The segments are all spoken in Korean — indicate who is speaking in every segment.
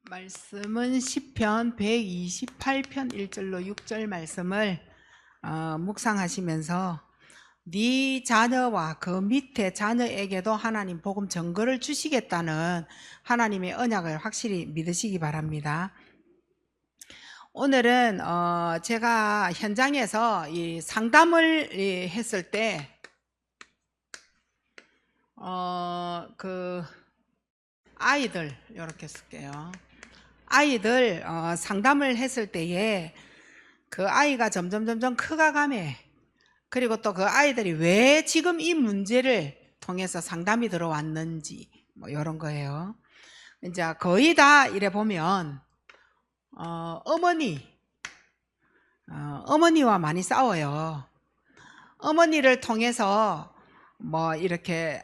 Speaker 1: 말씀은 시편 128편 1절로 6절 말씀을 묵상하시면서 네 자녀와 그 밑에 자녀에게도 하나님 복음 증거를 주시겠다는 하나님의 언약을 확실히 믿으시기 바랍니다. 오늘은 제가 현장에서 이 상담을 했을 때 그 아이들 이렇게 쓸게요. 아이들 상담을 했을 때에 그 아이가 점점 커가감에, 그리고 또 그 아이들이 왜 지금 이 문제를 통해서 상담이 들어왔는지 뭐 이런 거예요. 이제 거의 다 이래 보면 어머니와 많이 싸워요. 어머니를 통해서 뭐 이렇게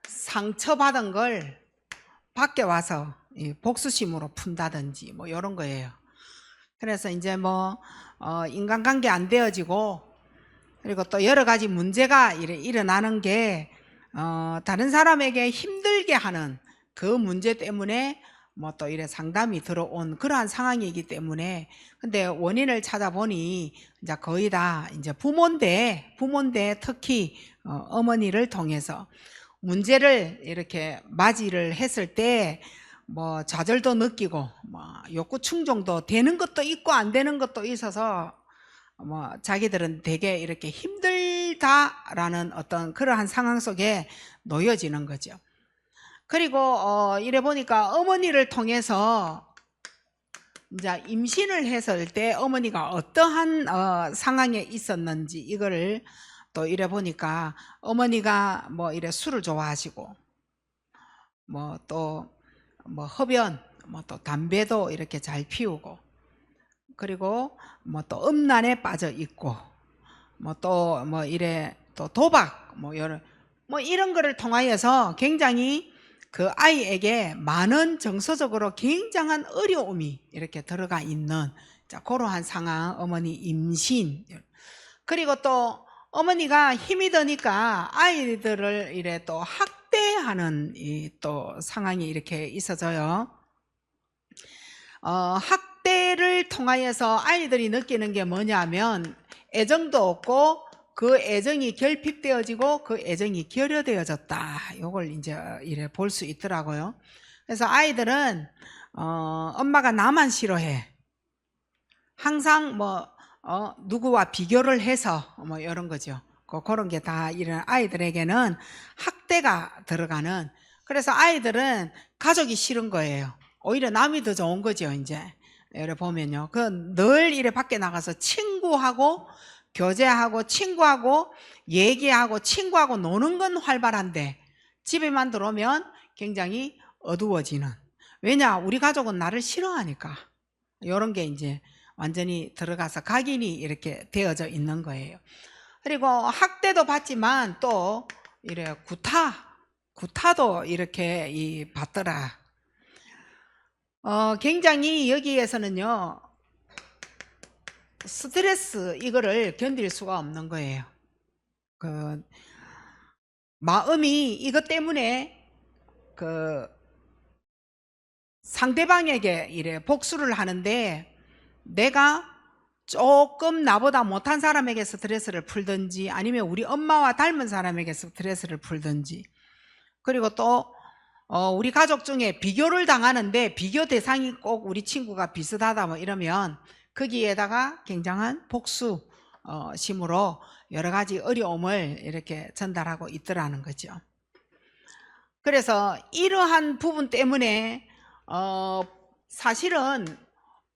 Speaker 1: 상처받은 걸 밖에 와서 복수심으로 푼다든지 뭐 이런 거예요. 그래서 이제 뭐 인간관계 안 되어지고, 그리고 또 여러 가지 문제가 일어나는 게 다른 사람에게 힘들게 하는 그 문제 때문에 뭐 또 이래 상담이 들어온 그러한 상황이기 때문에, 근데 원인을 찾아보니 이제 거의 다 이제 부모인데 특히 어머니를 통해서 문제를 이렇게 맞이를 했을 때 뭐 좌절도 느끼고 뭐 욕구 충족도 되는 것도 있고 안 되는 것도 있어서 뭐 자기들은 되게 이렇게 힘들다라는 어떤 그러한 상황 속에 놓여지는 거죠. 그리고 이래 보니까 어머니를 통해서 이제 임신을 했을 때 어머니가 어떠한 상황에 있었는지 이거를 또 이래 보니까 어머니가 뭐 이래 술을 좋아하시고 뭐 또 뭐 흡연, 뭐 또 담배도 이렇게 잘 피우고, 그리고 뭐 또 음란에 빠져 있고, 뭐 또 뭐 이래 또 도박 뭐 이런 거를 통하여서 굉장히 그 아이에게 많은 정서적으로 굉장한 어려움이 이렇게 들어가 있는 그러한 상황, 어머니 임신. 그리고 또 어머니가 힘이 드니까 아이들을 이래 또 학대하는 또 상황이 이렇게 있어져요. 학대를 통하여서 아이들이 느끼는 게 뭐냐면 애정도 없고 그 애정이 결핍되어지고 그 애정이 결여되어졌다. 요걸 이제 이래 볼 수 있더라고요. 그래서 아이들은 엄마가 나만 싫어해. 항상 뭐 누구와 비교를 해서 뭐 이런 거죠. 그런 게 다 이런 아이들에게는 학대가 들어가는. 그래서 아이들은 가족이 싫은 거예요. 오히려 남이 더 좋은 거죠. 이제 이래 보면요, 그 늘 이래 밖에 나가서 친구하고 교제하고 친구하고 얘기하고 친구하고 노는 건 활발한데 집에만 들어오면 굉장히 어두워지는. 왜냐, 우리 가족은 나를 싫어하니까. 이런 게 이제 완전히 들어가서 각인이 이렇게 되어져 있는 거예요. 그리고 학대도 받지만 또 이래 구타도 이렇게 받더라. 굉장히 여기에서는요, 스트레스 이거를 견딜 수가 없는 거예요. 그 마음이 이것 때문에 그 상대방에게 이래 복수를 하는데, 내가 조금 나보다 못한 사람에게 스트레스를 풀든지 아니면 우리 엄마와 닮은 사람에게 스트레스를 풀든지, 그리고 또 우리 가족 중에 비교를 당하는데 비교 대상이 꼭 우리 친구가 비슷하다 뭐 이러면 거기에다가 굉장한 복수 심으로 여러 가지 어려움을 이렇게 전달하고 있더라는 거죠. 그래서 이러한 부분 때문에 사실은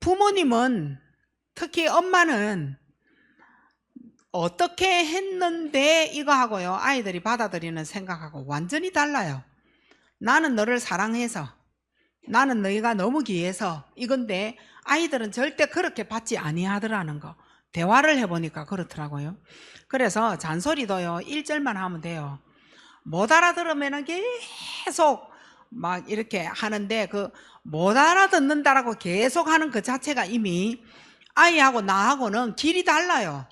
Speaker 1: 부모님은, 특히 엄마는 어떻게 했는데 이거하고요, 아이들이 받아들이는 생각하고 완전히 달라요. 나는 너를 사랑해서, 나는 너희가 너무 귀해서 이건데, 아이들은 절대 그렇게 받지 아니하더라는 거. 대화를 해보니까 그렇더라고요. 그래서 잔소리도요 1절만 하면 돼요. 못 알아들으면 계속 막 이렇게 하는데, 그 못 알아듣는다라고 계속 하는 그 자체가 이미 아이하고 나하고는 길이 달라요.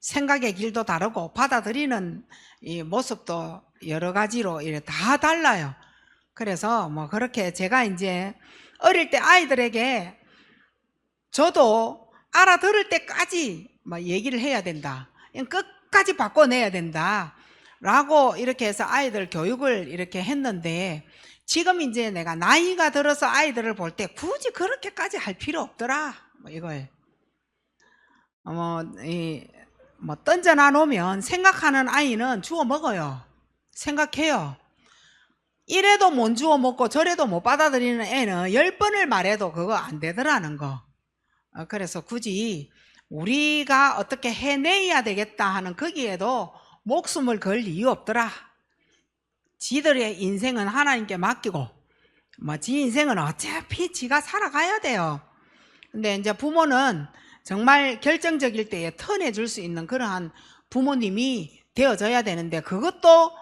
Speaker 1: 생각의 길도 다르고 받아들이는 이 모습도 여러 가지로 이렇게 다 달라요. 그래서 뭐 그렇게 제가 이제 어릴 때 아이들에게 저도 알아들을 때까지 막 얘기를 해야 된다. 끝까지 바꿔내야 된다. 라고 이렇게 해서 아이들 교육을 이렇게 했는데, 지금 이제 내가 나이가 들어서 아이들을 볼 때 굳이 그렇게까지 할 필요 없더라. 뭐 이걸 던져놔 놓으면 생각하는 아이는 주워 먹어요. 생각해요. 이래도 못 주워 먹고 저래도 못 받아들이는 애는 10번을 말해도 그거 안 되더라는 거. 그래서 굳이 우리가 어떻게 해내야 되겠다 하는 거기에도 목숨을 걸 이유 없더라. 지들의 인생은 하나님께 맡기고 지 인생은 어차피 지가 살아가야 돼요. 근데 이제 부모는 정말 결정적일 때에 턴해줄 수 있는 그러한 부모님이 되어져야 되는데, 그것도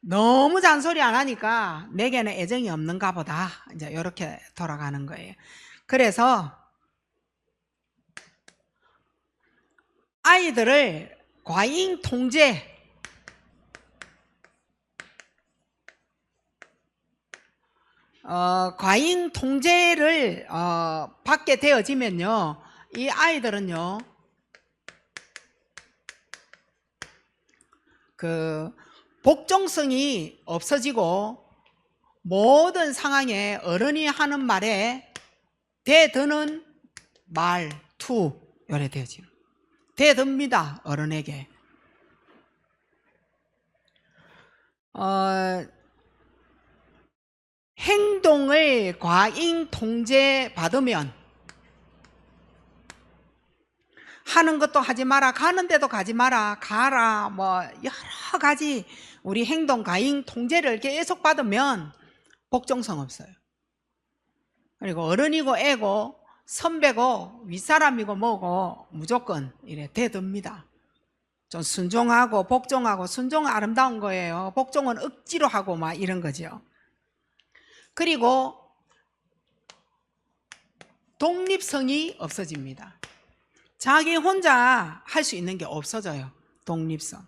Speaker 1: 너무 잔소리 안 하니까 내게는 애정이 없는가 보다, 이제 이렇게 돌아가는 거예요. 그래서 아이들을 과잉 통제, 과잉 통제를 받게 되어지면요, 이 아이들은요 그 복종성이 없어지고 모든 상황에 어른이 하는 말에 대드는 말투, 요래 되어지는, 대듭니다 어른에게. 행동을 과잉 통제 받으면 하는 것도 하지 마라, 가는 데도 가지 마라, 가라, 뭐 여러 가지 우리 행동 과잉 통제를 계속 받으면 복종성 없어요. 그리고 어른이고 애고 선배고 윗사람이고 뭐고 무조건 이래 대듭니다. 좀 순종하고 복종하고, 순종은 아름다운 거예요. 복종은 억지로 하고 막 이런 거죠. 그리고 독립성이 없어집니다. 자기 혼자 할 수 있는 게 없어져요. 독립성.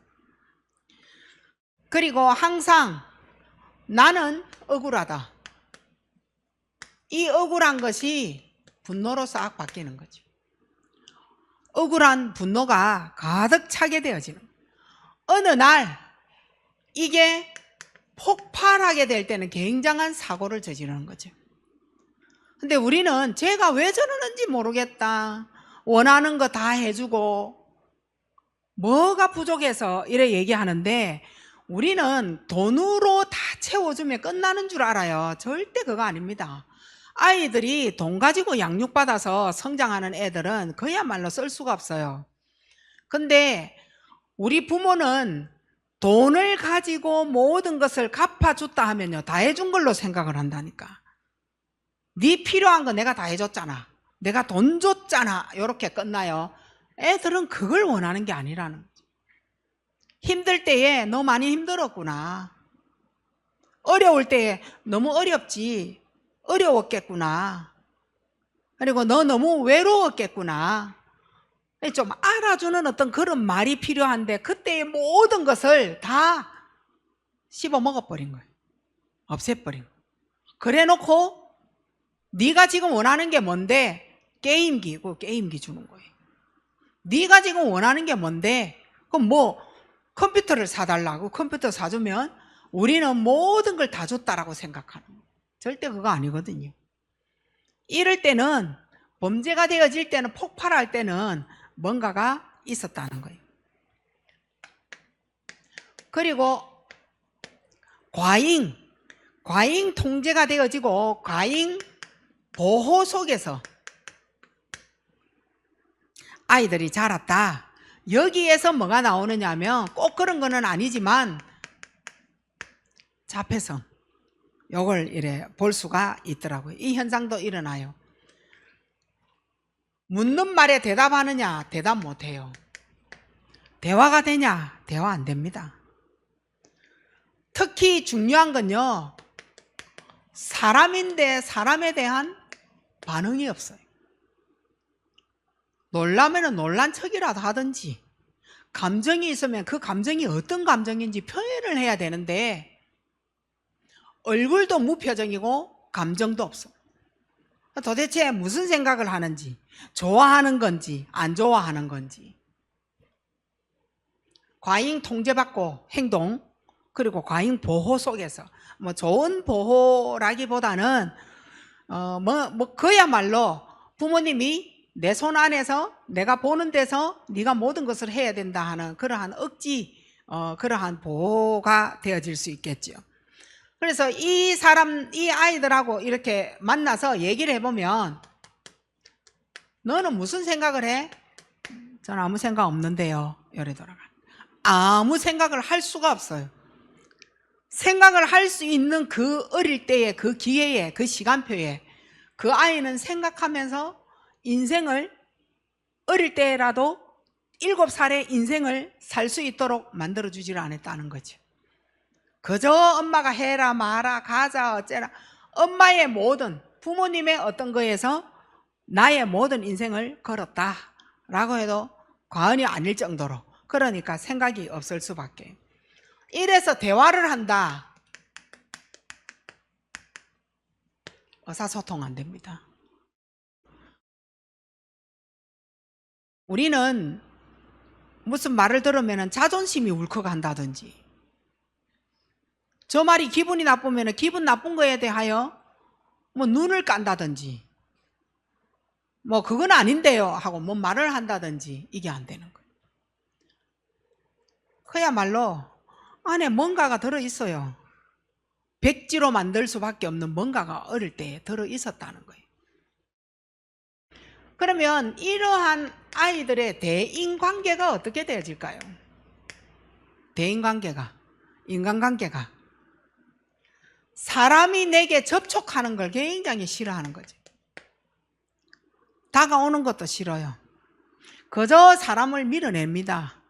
Speaker 1: 그리고 항상 나는 억울하다. 이 억울한 것이 분노로 싹 바뀌는 거죠. 억울한 분노가 가득 차게 되어지는, 어느 날 이게 폭발하게 될 때는 굉장한 사고를 저지르는 거죠. 근데 우리는 제가 왜 저러는지 모르겠다, 원하는 거 다 해주고 뭐가 부족해서 이래 얘기하는데, 우리는 돈으로 다 채워주면 끝나는 줄 알아요. 절대 그거 아닙니다. 아이들이 돈 가지고 양육받아서 성장하는 애들은 그야말로 쓸 수가 없어요. 근데 우리 부모는 돈을 가지고 모든 것을 갚아줬다 하면요, 다 해준 걸로 생각을 한다니까. 네 필요한 거 내가 다 해줬잖아, 내가 돈 줬잖아, 이렇게 끝나요. 애들은 그걸 원하는 게 아니라는 거죠. 힘들 때에 너 많이 힘들었구나, 어려울 때에 너무 어렵지, 어려웠겠구나, 그리고 너 너무 외로웠겠구나, 좀 알아주는 어떤 그런 말이 필요한데 그때의 모든 것을 다 씹어 먹어버린 거예요. 없애버린 거예요. 그래 놓고 네가 지금 원하는 게 뭔데? 게임기고 게임기 주는 거예요. 네가 지금 원하는 게 뭔데? 그럼 뭐 컴퓨터를 사달라고 컴퓨터 사주면 우리는 모든 걸 다 줬다라고 생각하는 거예요. 절대 그거 아니거든요. 이럴 때는, 범죄가 되어질 때는, 폭발할 때는 뭔가가 있었다는 거예요. 그리고 과잉 통제가 되어지고 과잉 보호 속에서 아이들이 자랐다. 여기에서 뭐가 나오느냐 하면, 꼭 그런 거는 아니지만 자폐성, 요걸 이래 볼 수가 있더라고요. 이 현상도 일어나요. 묻는 말에 대답하느냐? 대답 못해요. 대화가 되냐? 대화 안 됩니다. 특히 중요한 건요, 사람인데 사람에 대한 반응이 없어요. 놀라면 놀란 척이라도 하든지, 감정이 있으면 그 감정이 어떤 감정인지 표현을 해야 되는데 얼굴도 무표정이고 감정도 없어. 도대체 무슨 생각을 하는지, 좋아하는 건지 안 좋아하는 건지. 과잉 통제받고 행동, 그리고 과잉 보호 속에서 뭐 좋은 보호라기보다는 그야말로 부모님이 내 손 안에서 내가 보는 데서 네가 모든 것을 해야 된다 하는 그러한 억지, 그러한 보호가 되어질 수 있겠죠. 그래서 이 아이들하고 이렇게 만나서 얘기를 해보면, 너는 무슨 생각을 해? 저는 아무 생각 없는데요. 열에 돌아가. 아무 생각을 할 수가 없어요. 생각을 할 수 있는 그 어릴 때의 그 기회에, 그 시간표에 그 아이는 생각하면서 인생을, 어릴 때라도 7살의 인생을 살 수 있도록 만들어주지를 않았다는 거죠. 그저 엄마가 해라 마라 가자 어째라, 엄마의 모든, 부모님의 어떤 거에서 나의 모든 인생을 걸었다 라고 해도 과언이 아닐 정도로, 그러니까 생각이 없을 수밖에. 이래서 대화를 한다, 의사소통 안 됩니다. 우리는 무슨 말을 들으면 자존심이 울컥한다든지, 저 말이 기분이 나쁘면 기분 나쁜 거에 대하여 뭐 눈을 깐다든지, 뭐 그건 아닌데요 하고 뭐 말을 한다든지, 이게 안 되는 거예요. 그야말로 안에 뭔가가 들어있어요. 백지로 만들 수밖에 없는 뭔가가 어릴 때 들어있었다는 거예요. 그러면 이러한 아이들의 대인관계가 어떻게 되어질까요? 대인관계가, 인간관계가, 사람이 내게 접촉하는 걸 굉장히 싫어하는 거죠. 다가오는 것도 싫어요. 그저 사람을 밀어냅니다.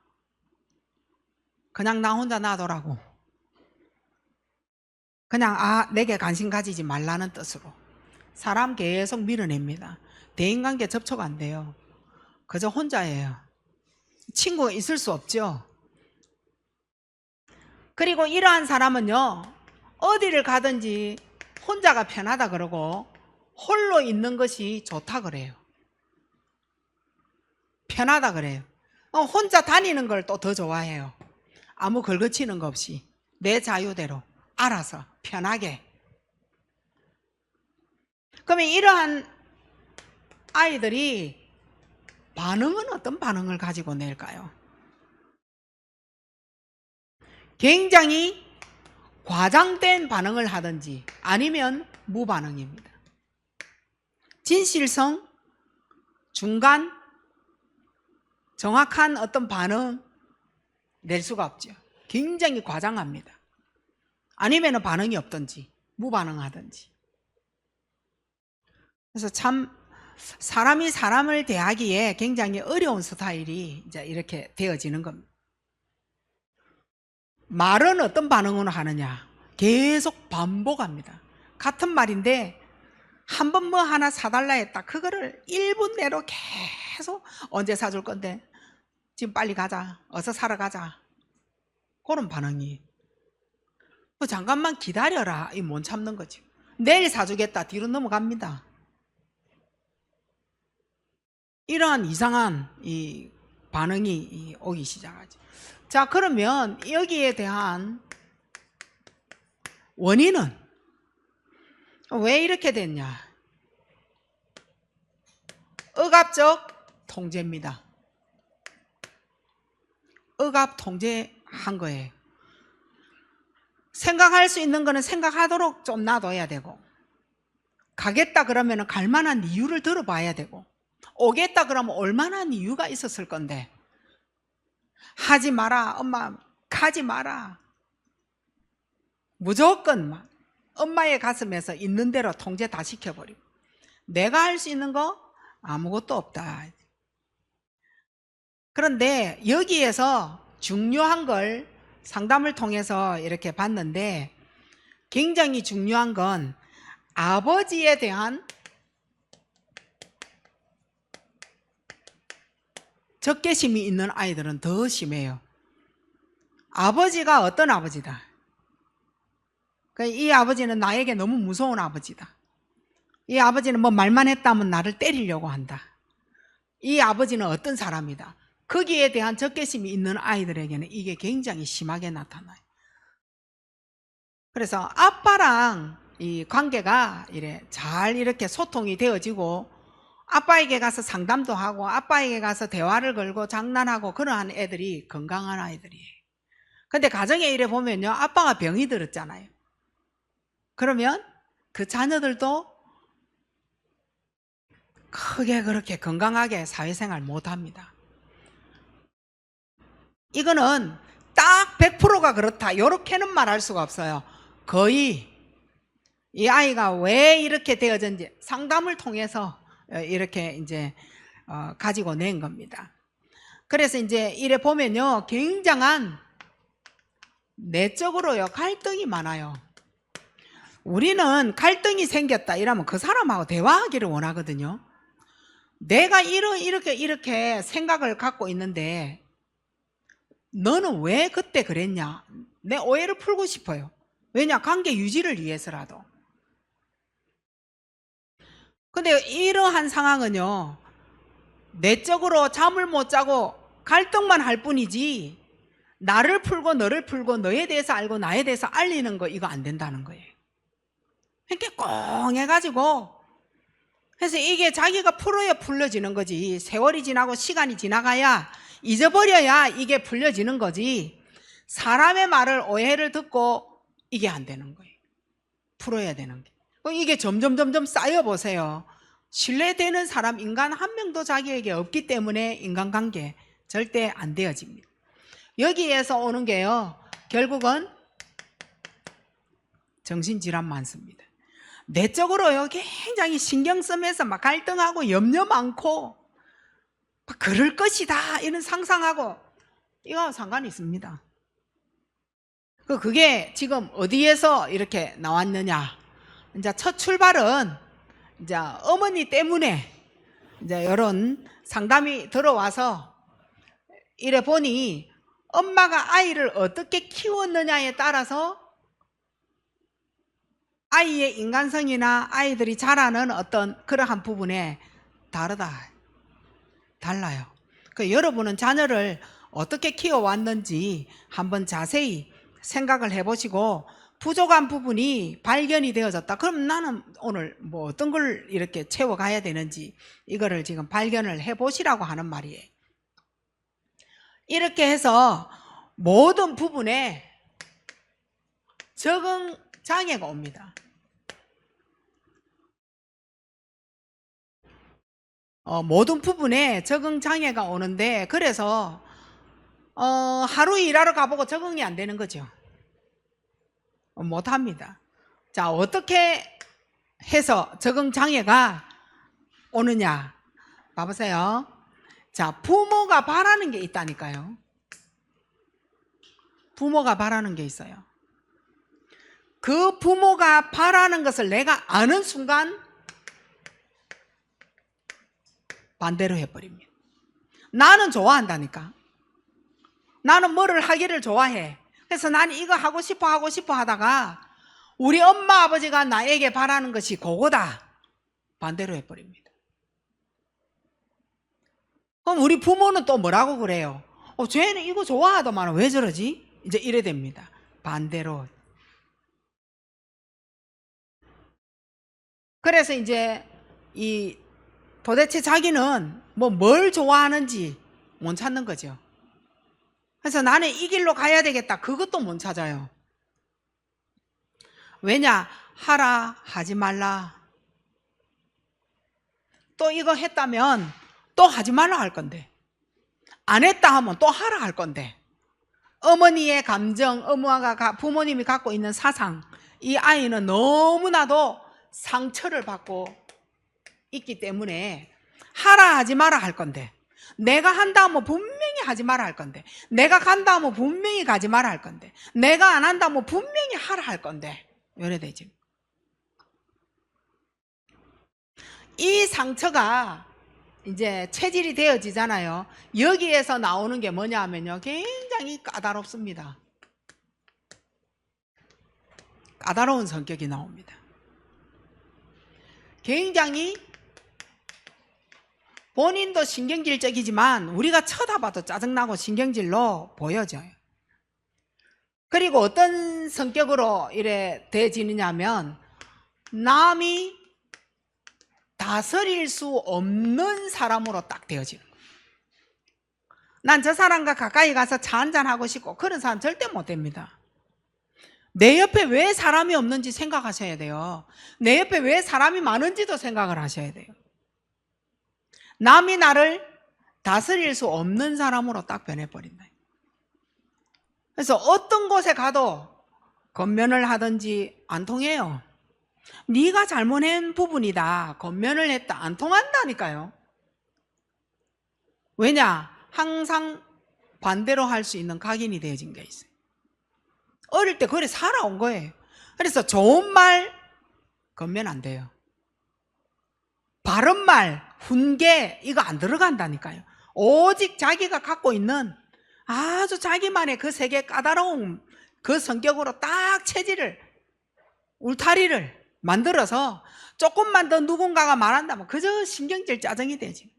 Speaker 1: 그냥 나 혼자 놔두라고, 그냥 내게 관심 가지지 말라는 뜻으로 사람 계속 밀어냅니다. 대인관계 접촉 안 돼요. 그저 혼자예요. 친구가 있을 수 없죠. 그리고 이러한 사람은요, 어디를 가든지 혼자가 편하다 그러고 홀로 있는 것이 좋다 그래요. 편하다 그래요. 혼자 다니는 걸 또 더 좋아해요. 아무 걸거치는 거 없이 내 자유대로 알아서 편하게. 그러면 이러한 아이들이 반응은 어떤 반응을 가지고 낼까요? 굉장히 과장된 반응을 하든지 아니면 무반응입니다. 진실성, 중간, 정확한 어떤 반응 낼 수가 없죠. 굉장히 과장합니다. 아니면 반응이 없든지 무반응하든지. 그래서 참 사람이 사람을 대하기에 굉장히 어려운 스타일이 이제 이렇게 되어지는 겁니다. 말은 어떤 반응을 하느냐? 계속 반복합니다. 같은 말인데 한 번 뭐 하나 사달라 했다, 그거를 1분 내로 계속 언제 사줄 건데, 지금 빨리 가자, 어서 사러 가자, 그런 반응이. 잠깐만 기다려라, 이 못 참는 거지. 내일 사주겠다, 뒤로 넘어갑니다. 이러한 이상한 이 반응이 오기 시작하죠. 자, 그러면 여기에 대한 원인은 왜 이렇게 됐냐? 억압적 통제입니다. 억압 통제한 거예요. 생각할 수 있는 거는 생각하도록 좀 놔둬야 되고, 가겠다 그러면 갈 만한 이유를 들어봐야 되고, 오겠다 그러면 올 만한 이유가 있었을 건데, 하지 마라, 엄마 가지 마라, 무조건 엄마의 가슴에서 있는 대로 통제 다 시켜버리고, 내가 할 수 있는 거 아무것도 없다. 그런데 여기에서 중요한 걸 상담을 통해서 이렇게 봤는데, 굉장히 중요한 건 아버지에 대한 적개심이 있는 아이들은 더 심해요. 아버지가 어떤 아버지다, 이 아버지는 나에게 너무 무서운 아버지다, 이 아버지는 뭐 말만 했다면 나를 때리려고 한다. 이 아버지는 어떤 사람이다. 거기에 대한 적개심이 있는 아이들에게는 이게 굉장히 심하게 나타나요. 그래서 아빠랑 이 관계가 잘 이렇게 소통이 되어지고 아빠에게 가서 상담도 하고 아빠에게 가서 대화를 걸고 장난하고 그러한 애들이 건강한 아이들이에요. 근데 가정에 이래 보면요, 아빠가 병이 들었잖아요. 그러면 그 자녀들도 크게 그렇게 건강하게 사회생활 못합니다. 이거는 딱 100%가 그렇다 이렇게는 말할 수가 없어요. 거의 이 아이가 왜 이렇게 되어졌는지 상담을 통해서 이렇게 이제 가지고 낸 겁니다. 그래서 이제 이래 보면요, 굉장한 내적으로요 갈등이 많아요. 우리는 갈등이 생겼다 이러면 그 사람하고 대화하기를 원하거든요. 내가 이렇게 생각을 갖고 있는데 너는 왜 그때 그랬냐, 내 오해를 풀고 싶어요. 왜냐, 관계 유지를 위해서라도. 근데 이러한 상황은요, 내적으로 잠을 못 자고 갈등만 할 뿐이지 나를 풀고 너를 풀고 너에 대해서 알고 나에 대해서 알리는 거, 이거 안 된다는 거예요. 이렇게 꽁 해가지고, 그래서 이게 자기가 풀어야 풀려지는 거지, 세월이 지나고 시간이 지나가야 잊어버려야 이게 풀려지는 거지, 사람의 말을 오해를 듣고 이게 안 되는 거예요. 풀어야 되는 게. 이게 점점 쌓여보세요. 신뢰되는 사람, 인간 한 명도 자기에게 없기 때문에 인간관계 절대 안 되어집니다. 여기에서 오는 게요, 결국은 정신질환 많습니다. 내적으로요 굉장히 신경 쓰면서 막 갈등하고 염려 많고 막 그럴 것이다 이런 상상하고, 이거 상관이 있습니다. 그게 지금 어디에서 이렇게 나왔느냐, 이제 첫 출발은 이제 어머니 때문에 이제 이런 상담이 들어와서 이래 보니 엄마가 아이를 어떻게 키웠느냐에 따라서 아이의 인간성이나 아이들이 자라는 어떤 그러한 부분에 달라요. 여러분은 자녀를 어떻게 키워왔는지 한번 자세히 생각을 해보시고, 부족한 부분이 발견이 되어졌다. 그럼 나는 오늘 뭐 어떤 걸 이렇게 채워가야 되는지 이거를 지금 발견을 해보시라고 하는 말이에요. 이렇게 해서 모든 부분에 적응 장애가 옵니다. 모든 부분에 적응 장애가 오는데, 그래서 하루 일하러 가보고 적응이 안 되는 거죠. 못합니다. 자, 어떻게 해서 적응 장애가 오느냐 봐보세요. 자, 부모가 바라는 게 있다니까요. 부모가 바라는 게 있어요. 그 부모가 바라는 것을 내가 아는 순간 반대로 해버립니다. 나는 좋아한다니까. 나는 뭐를 하기를 좋아해. 그래서 나는 이거 하고 싶어 하다가 우리 엄마 아버지가 나에게 바라는 것이 그거다, 반대로 해버립니다. 그럼 우리 부모는 또 뭐라고 그래요? 쟤는 이거 좋아하더만 왜 저러지? 이제 이래 됩니다. 반대로. 그래서 이제 도대체 자기는 뭘 좋아하는지 못 찾는 거죠. 그래서 나는 이 길로 가야 되겠다, 그것도 못 찾아요. 왜냐? 하라 하지 말라. 또 이거 했다면 또 하지 말라 할 건데, 안 했다 하면 또 하라 할 건데, 어머니의 감정, 부모님이 갖고 있는 사상, 이 아이는 너무나도 상처를 받고 있기 때문에 하라 하지 마라 할 건데, 내가 한다 하면 분명히 하지 마라 할 건데, 내가 간다 하면 분명히 가지 마라 할 건데, 내가 안 한다 하면 분명히 하라 할 건데, 이래 되지. 이 상처가 이제 체질이 되어지잖아요. 여기에서 나오는 게 뭐냐 하면요, 굉장히 까다롭습니다. 까다로운 성격이 나옵니다. 굉장히 본인도 신경질적이지만 우리가 쳐다봐도 짜증나고 신경질로 보여져요. 그리고 어떤 성격으로 이래 돼지느냐면 남이 다스릴 수 없는 사람으로 딱 되어지는 거예요. 난 저 사람과 가까이 가서 차 한잔하고 싶고 그런 사람 절대 못 됩니다. 내 옆에 왜 사람이 없는지 생각하셔야 돼요. 내 옆에 왜 사람이 많은지도 생각을 하셔야 돼요. 남이 나를 다스릴 수 없는 사람으로 딱 변해버린다. 그래서 어떤 곳에 가도 건면을 하든지 안 통해요. 네가 잘못한 부분이다, 건면을 했다, 안 통한다니까요. 왜냐? 항상 반대로 할 수 있는 각인이 되어진 게 있어요. 어릴 때 그래 살아온 거예요. 그래서 좋은 말 건면 안 돼요. 바른 말, 훈계 이거 안 들어간다니까요. 오직 자기가 갖고 있는 아주 자기만의 그 세계 까다로운 그 성격으로 딱 체질을, 울타리를 만들어서 조금만 더 누군가가 말한다면 그저 신경질 짜증이 되지.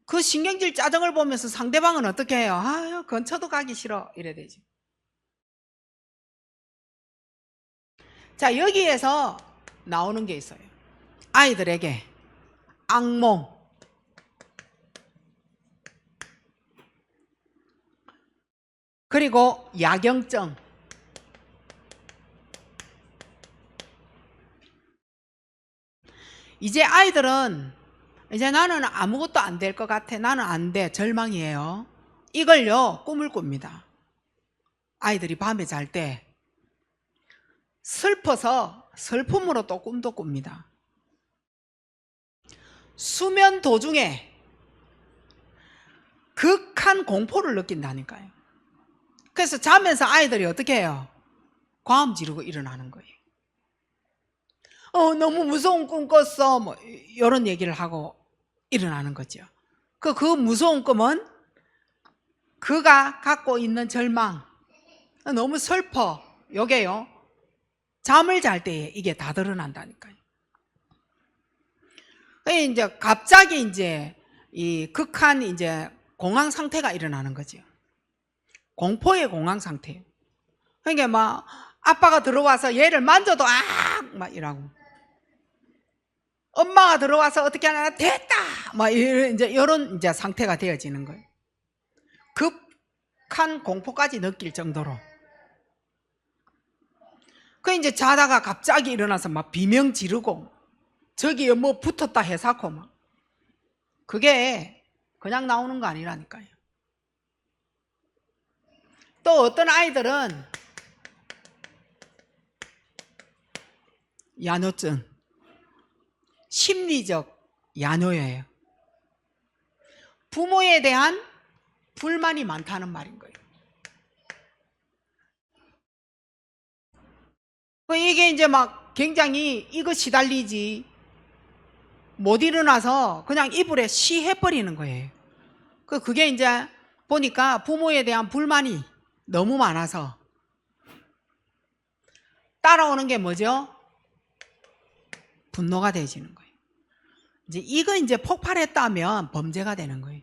Speaker 1: 그 신경질 짜증을 보면서 상대방은 어떻게 해요? 아유, 근처도 가기 싫어 이래 되지. 자, 여기에서 나오는 게 있어요. 아이들에게 악몽, 그리고 야경증, 이제 아이들은 이제 나는 아무것도 안 될 것 같아, 나는 안 돼, 절망이에요. 이걸요 꿈을 꿉니다. 아이들이 밤에 잘 때 슬퍼서 슬픔으로 또 꿈도 꿉니다. 수면 도중에 극한 공포를 느낀다니까요. 그래서 자면서 아이들이 어떻게 해요? 과음 지르고 일어나는 거예요. 너무 무서운 꿈 꿨어, 뭐 이런 얘기를 하고 일어나는 거죠. 그 무서운 꿈은 그가 갖고 있는 절망, 너무 슬퍼, 요게요 잠을 잘 때에 이게 다 드러난다니까요. 이제 갑자기 이제 이 극한 이제 공황 상태가 일어나는 거죠. 공포의 공황 상태예요. 그러니까 막 아빠가 들어와서 얘를 만져도 막 이러고, 엄마가 들어와서 어떻게 하나 됐다 막 이런 이제 상태가 되어지는 거예요. 급한 공포까지 느낄 정도로. 그 이제 자다가 갑자기 일어나서 막 비명 지르고 저기에 뭐 붙었다 해사코 막, 그게 그냥 나오는 거 아니라니까요. 또 어떤 아이들은 야뇨증, 심리적 야뇨예요. 부모에 대한 불만이 많다는 말인 거예요. 이게 이제 막 굉장히 이거 시달리지 못 일어나서 그냥 이불에 쉬해버리는 거예요. 그게 이제 보니까 부모에 대한 불만이 너무 많아서 따라오는 게 뭐죠? 분노가 되어지는 거예요. 이거 이제 폭발했다면 범죄가 되는 거예요.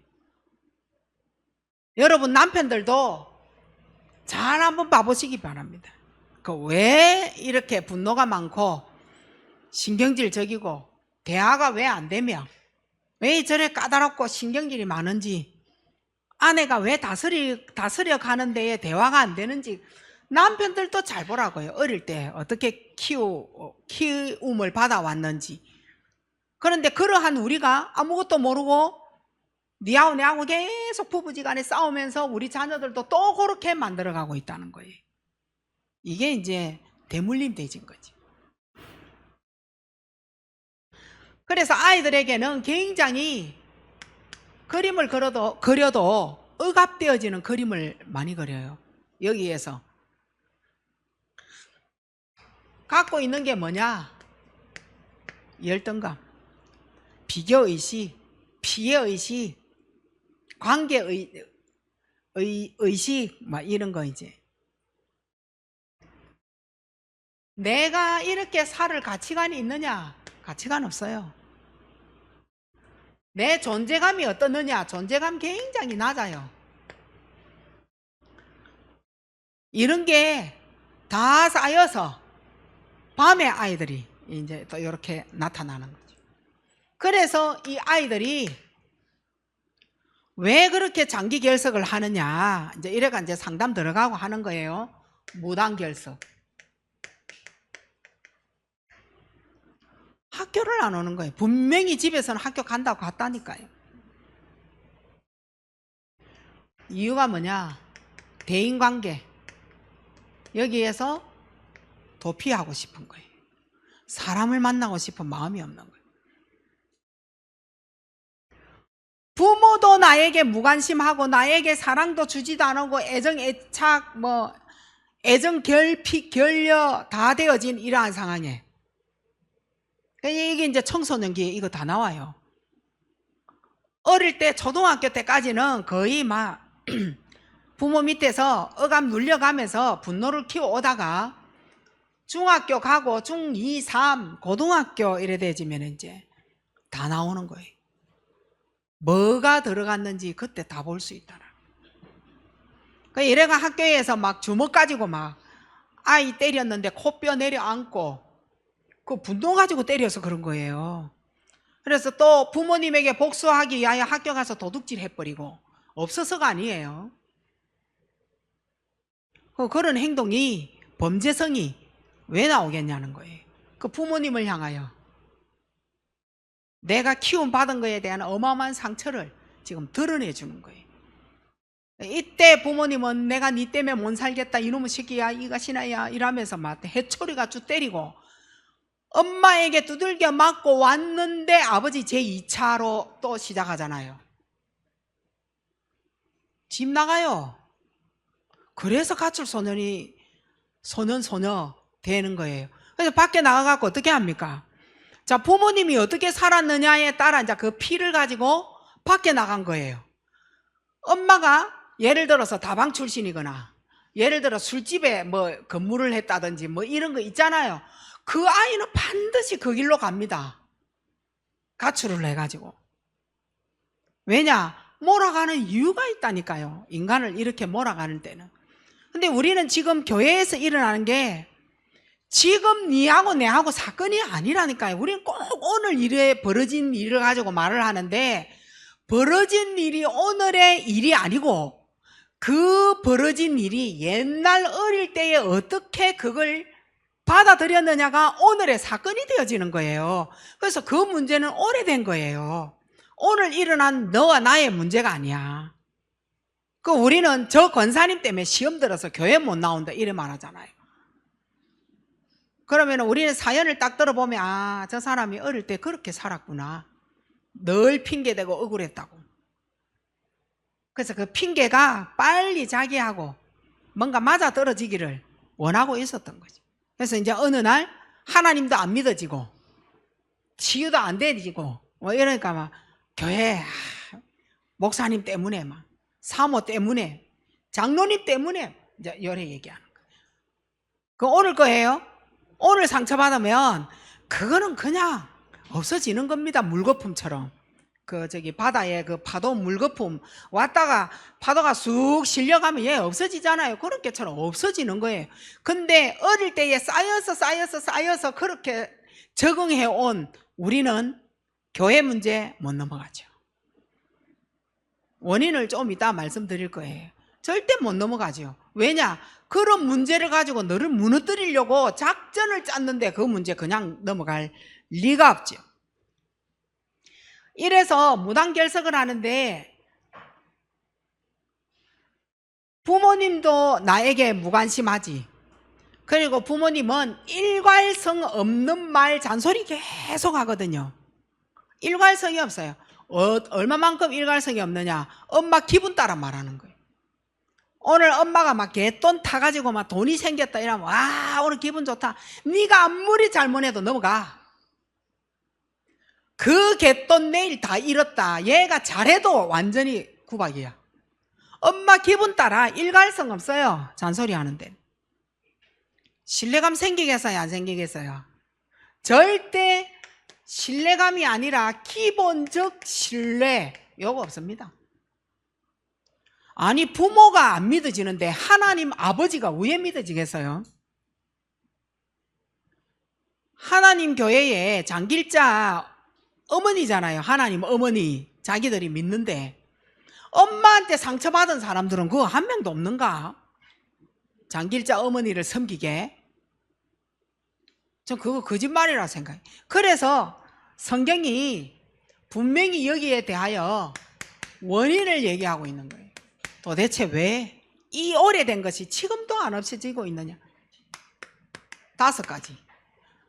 Speaker 1: 여러분 남편들도 잘 한번 봐보시기 바랍니다. 왜 이렇게 분노가 많고 신경질적이고 대화가 왜 안 되며 왜 저래 까다롭고 신경질이 많은지, 아내가 왜 다스려 가는 데에 대화가 안 되는지 남편들도 잘 보라고요. 어릴 때 어떻게 키움을 받아왔는지. 그런데 그러한 우리가 아무것도 모르고 니하고 내하고 계속 부부지간에 싸우면서 우리 자녀들도 또 그렇게 만들어가고 있다는 거예요. 이게 이제 대물림 돼진 거지. 그래서 아이들에게는 굉장히 그림을 그려도 억압되어지는 그림을 많이 그려요. 여기에서 갖고 있는 게 뭐냐? 열등감, 비교의식, 피해의식, 관계의식 막 이런 거. 이제 내가 이렇게 살 가치관이 있느냐? 가치관 없어요. 내 존재감이 어떻느냐? 존재감 굉장히 낮아요. 이런 게 다 쌓여서 밤에 아이들이 이제 또 이렇게 나타나는 거죠. 그래서 이 아이들이 왜 그렇게 장기 결석을 하느냐? 이제 이래가 이제 상담 들어가고 하는 거예요. 무단 결석. 학교를 안 오는 거예요. 분명히 집에서는 학교 간다고 갔다니까요. 이유가 뭐냐? 대인관계. 여기에서 도피하고 싶은 거예요. 사람을 만나고 싶은 마음이 없는 거예요. 부모도 나에게 무관심하고 나에게 사랑도 주지도 않고 애정, 애착, 애정, 결핍, 결여 다 되어진 이러한 상황에 이게 이제 청소년기에 이거 다 나와요. 어릴 때 초등학교 때까지는 거의 막 부모 밑에서 억압 눌려가면서 분노를 키워오다가 중학교 가고 중2, 3, 고등학교 이래 되지면 이제 다 나오는 거예요. 뭐가 들어갔는지 그때 다 볼 수 있다라. 이래가 학교에서 막 주먹 가지고 막 아이 때렸는데 코뼈 내려앉고 그 분노 가지고 때려서 그런 거예요. 그래서 또 부모님에게 복수하기 위하여 학교 가서 도둑질 해버리고 없어서가 아니에요. 그런 행동이 범죄성이 왜 나오겠냐는 거예요. 그 부모님을 향하여 내가 키움받은 거에 대한 어마어마한 상처를 지금 드러내 주는 거예요. 이때 부모님은 내가 네 때문에 못 살겠다 이놈의 새끼야 이가시나야 이러면서 막 해초리가 쭉 때리고 엄마에게 두들겨 맞고 왔는데 아버지 제2차로 또 시작하잖아요. 집 나가요. 그래서 가출 소년이 소녀 되는 거예요. 그래서 밖에 나가갖고 어떻게 합니까? 자, 부모님이 어떻게 살았느냐에 따라 이제 그 피를 가지고 밖에 나간 거예요. 엄마가 예를 들어서 다방 출신이거나 예를 들어 술집에 근무를 했다든지 이런 거 있잖아요. 그 아이는 반드시 그 길로 갑니다. 가출을 해가지고. 왜냐? 몰아가는 이유가 있다니까요. 인간을 이렇게 몰아가는 때는. 근데 우리는 지금 교회에서 일어나는 게 지금 니하고 내하고 사건이 아니라니까요. 우리는 꼭 오늘 일에 벌어진 일을 가지고 말을 하는데 벌어진 일이 오늘의 일이 아니고 그 벌어진 일이 옛날 어릴 때에 어떻게 그걸 받아들였느냐가 오늘의 사건이 되어지는 거예요. 그래서 그 문제는 오래된 거예요. 오늘 일어난 너와 나의 문제가 아니야. 우리는 저 권사님 때문에 시험 들어서 교회 못 나온다 이래 말하잖아요. 그러면 우리는 사연을 딱 들어보면 저 사람이 어릴 때 그렇게 살았구나. 늘 핑계대고 억울했다고. 그래서 그 핑계가 빨리 자기하고 뭔가 맞아떨어지기를 원하고 있었던 거죠. 그래서 이제 어느 날 하나님도 안 믿어지고 치유도 안 되지고 이러니까 막 교회 목사님 때문에 막 사모 때문에 장로님 때문에 이제 요래 얘기하는 거예요. 그 오늘 거예요. 오늘 상처받으면 그거는 그냥 없어지는 겁니다. 물거품처럼. 바다에 그 파도 물거품 왔다가 파도가 쑥 실려가면 얘 없어지잖아요. 그렇게처럼 없어지는 거예요. 근데 어릴 때에 쌓여서 그렇게 적응해 온 우리는 교회 문제 못 넘어가죠. 원인을 좀 이따 말씀드릴 거예요. 절대 못 넘어가죠. 왜냐? 그런 문제를 가지고 너를 무너뜨리려고 작전을 짰는데 그 문제 그냥 넘어갈 리가 없죠. 이래서 무단결석을 하는데 부모님도 나에게 무관심하지. 그리고 부모님은 일괄성 없는 말 잔소리 계속 하거든요. 일괄성이 없어요. 얼마만큼 일괄성이 없느냐? 엄마 기분 따라 말하는 거예요. 오늘 엄마가 막 개돈 타가지고 막 돈이 생겼다 이러면 오늘 기분 좋다. 네가 아무리 잘못해도 넘어가. 그 개돈 내일 다 잃었다. 얘가 잘해도 완전히 구박이야. 엄마 기분 따라 일괄성 없어요. 잔소리 하는데. 신뢰감 생기겠어요? 안 생기겠어요? 절대 신뢰감이 아니라 기본적 신뢰, 요거 없습니다. 아니 부모가 안 믿어지는데 하나님 아버지가 왜 믿어지겠어요? 하나님 교회에 장길자 어머니잖아요. 하나님 어머니 자기들이 믿는데 엄마한테 상처받은 사람들은 그거 한 명도 없는가? 장길자 어머니를 섬기게? 전 그거 거짓말이라 생각해요. 그래서 성경이 분명히 여기에 대하여 원인을 얘기하고 있는 거예요. 도대체 왜 이 오래된 것이 지금도 안 없어지고 있느냐? 5가지.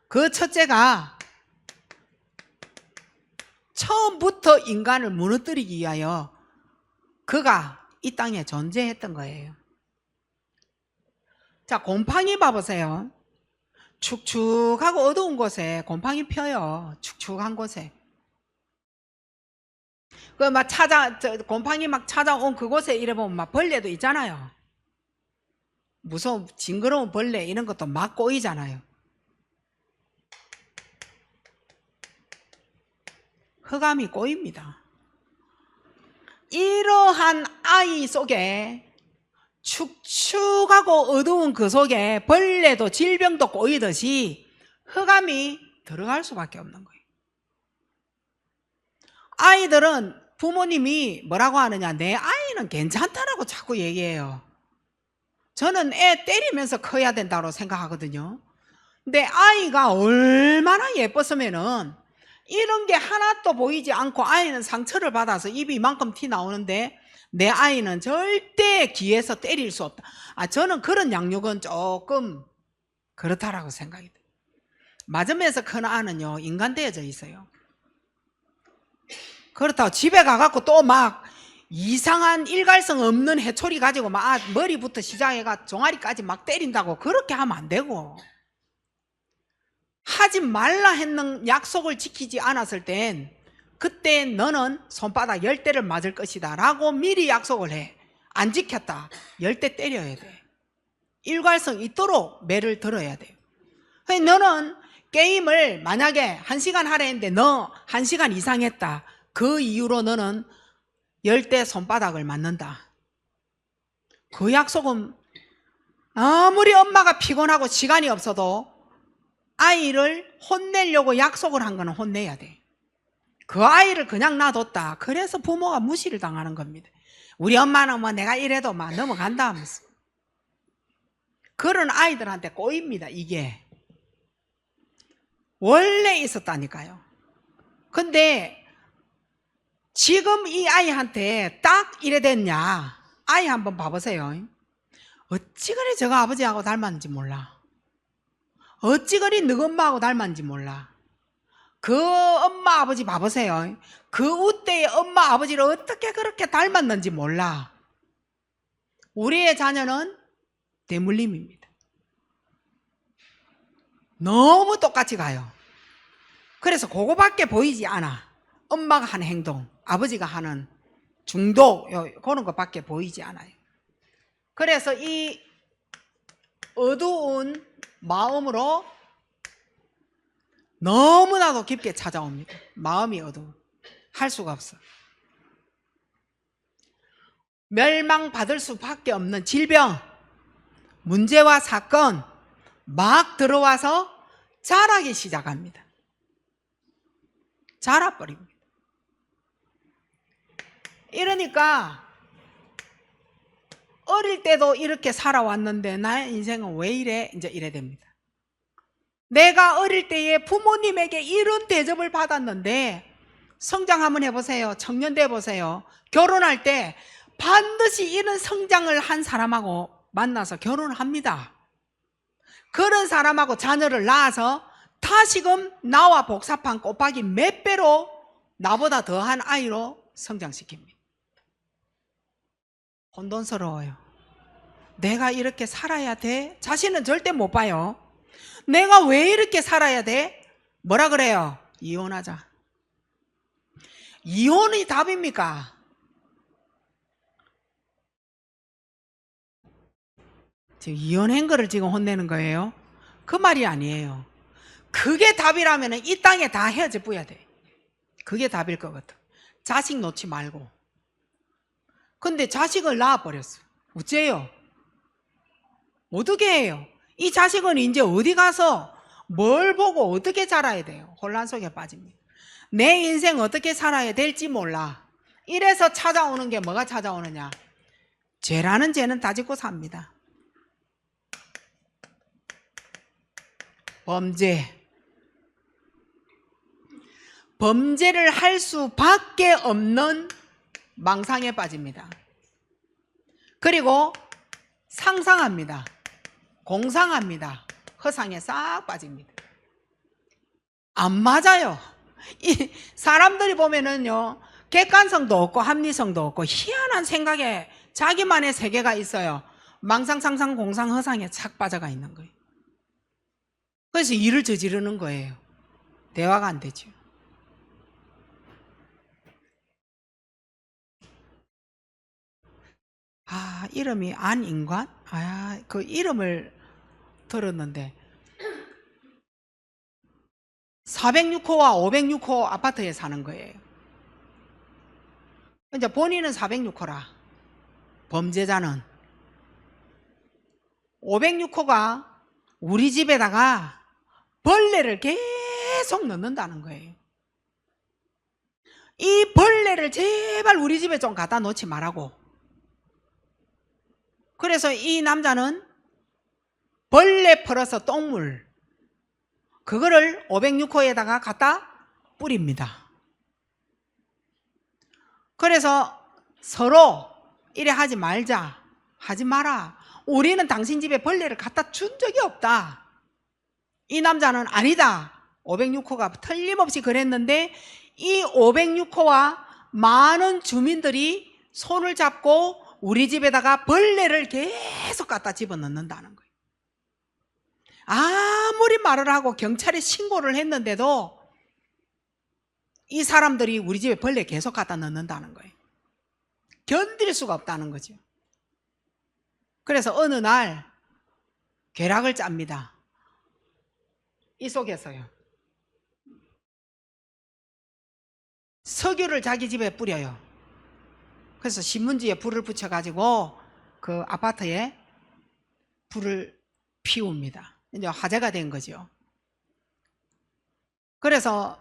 Speaker 1: 그 첫째가 처음부터 인간을 무너뜨리기 위하여 그가 이 땅에 존재했던 거예요. 자, 곰팡이 봐보세요. 축축하고 어두운 곳에 곰팡이 펴요. 축축한 곳에. 그 막 곰팡이 막 찾아온 그곳에 이래 보면 막 벌레도 있잖아요. 무서운 징그러운 벌레 이런 것도 막 꼬이잖아요. 흑암이 꼬입니다. 이러한 아이 속에 축축하고 어두운 그 속에 벌레도 질병도 꼬이듯이 흑암이 들어갈 수밖에 없는 거예요. 아이들은 부모님이 뭐라고 하느냐, 내 아이는 괜찮다라고 자꾸 얘기해요. 저는 애 때리면서 커야 된다고 생각하거든요. 근데 아이가 얼마나 예뻤으면은 이런 게 하나도 보이지 않고 아이는 상처를 받아서 입이 이만큼 티 나오는데 내 아이는 절대 기에서 때릴 수 없다. 저는 그런 양육은 조금 그렇다라고 생각이 돼요. 맞으면서 큰 아는요, 인간되어져 있어요. 그렇다고 집에 가갖고 또 막 이상한 일갈성 없는 해초리 가지고 막 머리부터 시작해가 종아리까지 막 때린다고 그렇게 하면 안 되고, 하지 말라 했는 약속을 지키지 않았을 땐 그때 너는 손바닥 10대를 맞을 것이다 라고 미리 약속을 해. 안 지켰다, 10대 때려야 돼. 일관성 있도록 매를 들어야 돼요. 너는 게임을 만약에 1시간 하라 했는데 너 1시간 이상 했다, 그 이후로 너는 10대 손바닥을 맞는다. 그 약속은 아무리 엄마가 피곤하고 시간이 없어도 아이를 혼내려고 약속을 한 거는 혼내야 돼. 그 아이를 그냥 놔뒀다, 그래서 부모가 무시를 당하는 겁니다. 우리 엄마는 뭐 내가 이래도 막 넘어간다 하면서. 그런 아이들한테 꼬입니다. 이게 원래 있었다니까요. 근데 지금 이 아이한테 딱 이래 됐냐? 아이 한번 봐보세요. 어찌 그리 저거 아버지하고 닮았는지 몰라. 어찌 그리 너희 엄마하고 닮았는지 몰라. 그 엄마 아버지 봐보세요. 그 우때의 엄마 아버지를 어떻게 그렇게 닮았는지 몰라. 우리의 자녀는 대물림입니다. 너무 똑같이 가요. 그래서 그거밖에 보이지 않아. 엄마가 하는 행동, 아버지가 하는 중독, 그런 것밖에 보이지 않아요. 그래서 이 어두운 마음으로 너무나도 깊게 찾아옵니다. 마음이 어두워. 할 수가 없어. 멸망받을 수밖에 없는 질병, 문제와 사건 막 들어와서 자라기 시작합니다. 자라버립니다. 이러니까 어릴 때도 이렇게 살아왔는데 나의 인생은 왜 이래? 이제 이래 됩니다. 내가 어릴 때에 부모님에게 이런 대접을 받았는데, 성장 한번 해보세요. 청년 돼보세요. 결혼할 때 반드시 이런 성장을 한 사람하고 만나서 결혼을 합니다. 그런 사람하고 자녀를 낳아서 다시금 나와 복잡한 꼬박이 몇 배로 나보다 더한 아이로 성장시킵니다. 혼돈스러워요. 내가 이렇게 살아야 돼? 자신은 절대 못 봐요. 내가 왜 이렇게 살아야 돼? 뭐라 그래요? 이혼하자. 이혼이 답입니까? 지금 이혼한 거를 지금 혼내는 거예요? 그 말이 아니에요. 그게 답이라면 이 땅에 다 헤어져 보야 돼. 그게 답일 것 같아. 자식 놓지 말고. 근데 자식을 낳아버렸어. 어째요? 어떻게 해요? 이 자식은 이제 어디 가서 뭘 보고 어떻게 자라야 돼요? 혼란 속에 빠집니다. 내 인생 어떻게 살아야 될지 몰라. 이래서 찾아오는 게 뭐가 찾아오느냐? 죄라는 죄는 다 짓고 삽니다. 범죄. 범죄를 할 수밖에 없는 망상에 빠집니다. 그리고 상상합니다. 공상합니다. 허상에 싹 빠집니다. 안 맞아요. 이 사람들이 보면은요, 객관성도 없고 합리성도 없고 희한한 생각에 자기만의 세계가 있어요. 망상, 상상, 공상, 허상에 착 빠져가 있는 거예요. 그래서 일을 저지르는 거예요. 대화가 안 되죠. 이름이 안인관? 그 이름을 들었는데 406호와 506호 아파트에 사는 거예요. 이제 본인은 406호라. 범죄자는 506호가 우리 집에다가 벌레를 계속 넣는다는 거예요. 이 벌레를 제발 우리 집에 좀 갖다 놓지 말라고. 그래서 이 남자는 벌레 풀어서 똥물, 그거를 506호에다가 갖다 뿌립니다. 그래서 서로 이래 하지 말자, 하지 마라, 우리는 당신 집에 벌레를 갖다 준 적이 없다. 이 남자는 아니다. 506호가 틀림없이 그랬는데 이 506호와 많은 주민들이 손을 잡고 우리 집에다가 벌레를 계속 갖다 집어넣는다는 거예요. 아무리 말을 하고 경찰에 신고를 했는데도 이 사람들이 우리 집에 벌레 계속 갖다 넣는다는 거예요. 견딜 수가 없다는 거죠. 그래서 어느 날 괴락을 짭니다. 이 속에서요. 석유를 자기 집에 뿌려요. 그래서 신문지에 불을 붙여가지고 그 아파트에 불을 피웁니다. 이제 화재가 된 거죠. 그래서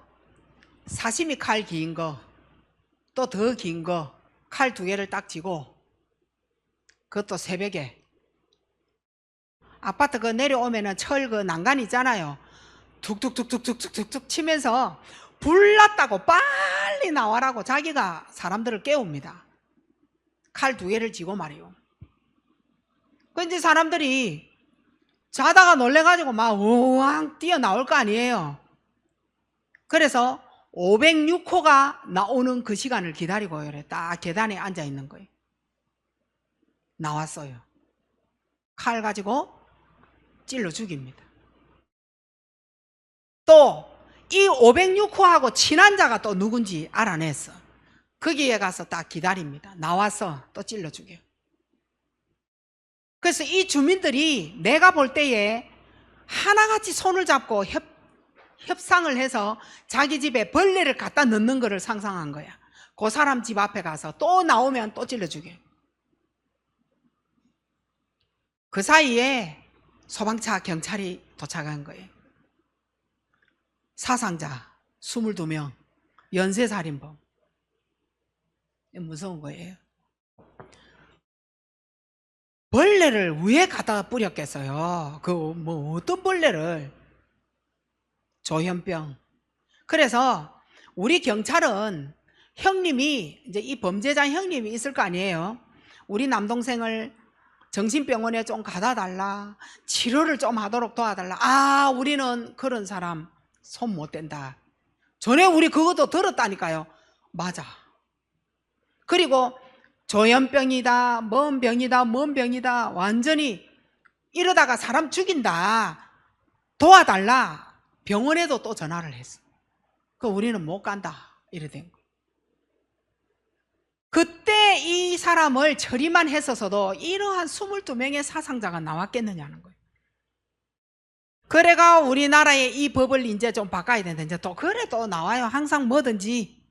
Speaker 1: 사시미 칼 긴 거, 또 더 긴 거, 칼 2개를 딱 쥐고, 그것도 새벽에 아파트 그 내려오면은 철 그 난간 있잖아요. 툭툭툭툭툭툭툭 치면서 불났다고 빨리 나와라고 자기가 사람들을 깨웁니다. 칼 2개를 쥐고 말이요. 그 이제 사람들이 자다가 놀래가지고 막 우왕 뛰어나올 거 아니에요. 그래서 506호가 나오는 그 시간을 기다리고 이래 딱 계단에 앉아 있는 거예요. 나왔어요. 칼 가지고 찔러 죽입니다. 또 이 506호하고 친한 자가 또 누군지 알아냈어. 거기에 가서 딱 기다립니다. 나와서 또 찔러 죽여요. 그래서 이 주민들이 내가 볼 때에 하나같이 손을 잡고 협상을 해서 자기 집에 벌레를 갖다 넣는 거를 상상한 거야. 그 사람 집 앞에 가서 또 나오면 또 찔러 죽여요. 그 사이에 소방차 경찰이 도착한 거예요. 사상자 22명, 연쇄살인범. 무서운 거예요. 벌레를 왜 갖다 뿌렸겠어요? 그 뭐 어떤 벌레를? 조현병. 그래서 우리 경찰은 형님이 이제 이 범죄자 형님이 있을 거 아니에요. 우리 남동생을 정신병원에 좀 가다 달라, 치료를 좀 하도록 도와달라. 우리는 그런 사람 손 못 댄다. 전에 우리 그것도 들었다니까요. 맞아. 그리고 조현병이다, 뭔 병이다, 뭔 병이다, 완전히 이러다가 사람 죽인다, 도와달라. 병원에도 또 전화를 했어. 그 우리는 못 간다. 이래 된 거예요. 그때 이 사람을 처리만 했었어도 이러한 22명의 사상자가 나왔겠느냐는 거예요. 그래가 우리나라에 이 법을 이제 좀 바꿔야 되는데, 이제 또 그래 또 나와요. 항상 뭐든지.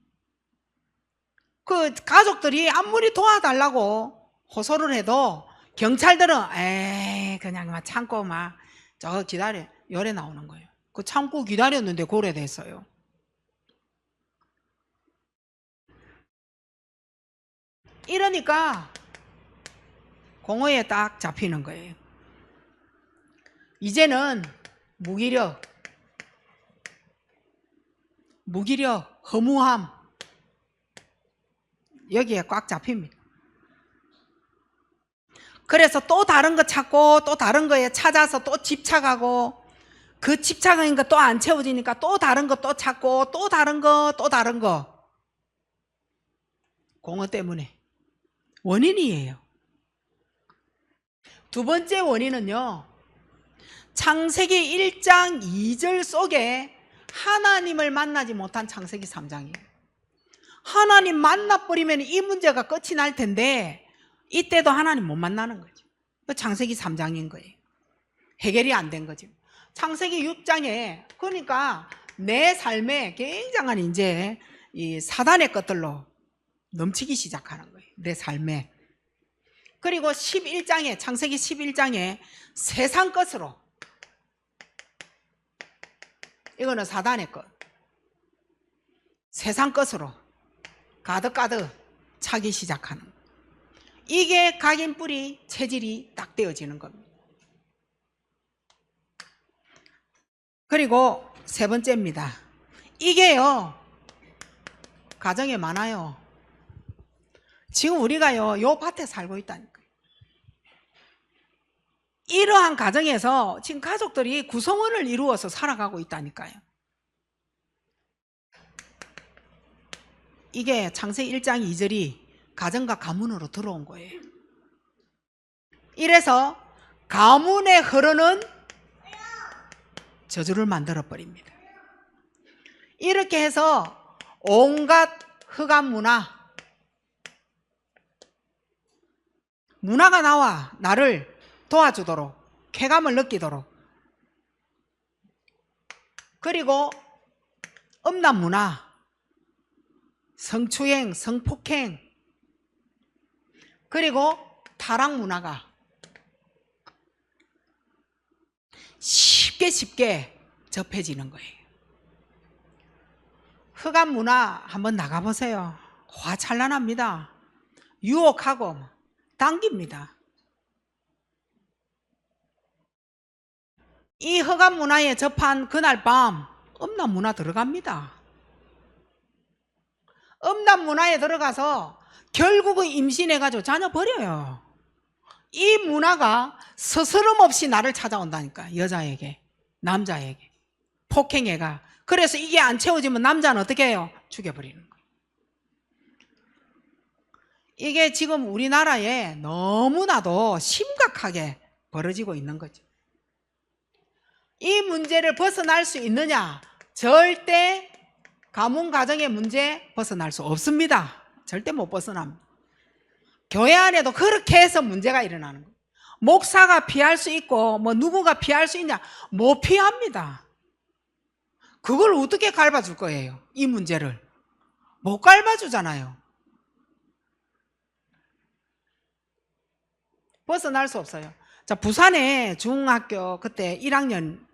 Speaker 1: 그 가족들이 아무리 도와달라고 호소를 해도 경찰들은 에이 그냥 막 참고 막 저 기다려 요래 나오는 거예요. 그 참고 기다렸는데 고래됐어요. 이러니까 공허에 딱 잡히는 거예요. 이제는 무기력, 허무함 여기에 꽉 잡힙니다. 그래서 또 다른 거 찾고 또 다른 거에 찾아서 또 집착하고 그 집착한 거 또 안 채워지니까 또 다른 거 또 찾고 또 다른 거 또 다른 거. 공허 때문에 원인이에요. 두 번째 원인은요, 창세기 1장 2절 속에 하나님을 만나지 못한 창세기 3장이에요. 하나님 만나버리면 이 문제가 끝이 날 텐데 이때도 하나님 못 만나는 거죠. 창세기 3장인 거예요. 해결이 안 된 거죠. 창세기 6장에 그러니까 내 삶에 굉장한 이제 이 사단의 것들로 넘치기 시작하는 거예요. 내 삶에. 그리고 11장에 창세기 11장에 세상 것으로, 이거는 사단의 것, 세상 것으로 가득가득 차기 시작하는 거예요. 이게 각인 뿌리 체질이 딱 되어지는 겁니다. 그리고 세 번째입니다. 이게요 가정에 많아요. 지금 우리가요 요 밭에 살고 있다니까요. 이러한 가정에서 지금 가족들이 구성원을 이루어서 살아가고 있다니까요. 이게 창세기 1장 2절이 가정과 가문으로 들어온 거예요. 이래서 가문에 흐르는 저주를 만들어 버립니다. 이렇게 해서 온갖 흑암 문화가 나와 나를 도와주도록, 쾌감을 느끼도록, 그리고 음란 문화, 성추행, 성폭행, 그리고 타락 문화가 쉽게 접해지는 거예요. 흑암 문화 한번 나가보세요. 화찬란합니다. 유혹하고 당깁니다. 이 흑암 문화에 접한 그날 밤 음란 문화 들어갑니다. 음란 문화에 들어가서 결국은 임신해가지고 자녀 버려요. 이 문화가 스스럼 없이 나를 찾아온다니까. 여자에게, 남자에게, 폭행해가. 그래서 이게 안 채워지면 남자는 어떻게 해요? 죽여버리는 거예요. 이게 지금 우리나라에 너무나도 심각하게 벌어지고 있는 거죠. 이 문제를 벗어날 수 있느냐? 절대 가문 가정의 문제 벗어날 수 없습니다. 절대 못 벗어납니다. 교회 안에도 그렇게 해서 문제가 일어나는 거예요. 목사가 피할 수 있고 뭐 누구가 피할 수 있냐? 못 피합니다. 그걸 어떻게 밟아줄 거예요? 이 문제를 못 밟아주잖아요. 벗어날 수 없어요. 자, 부산에 중학교 그때 1학년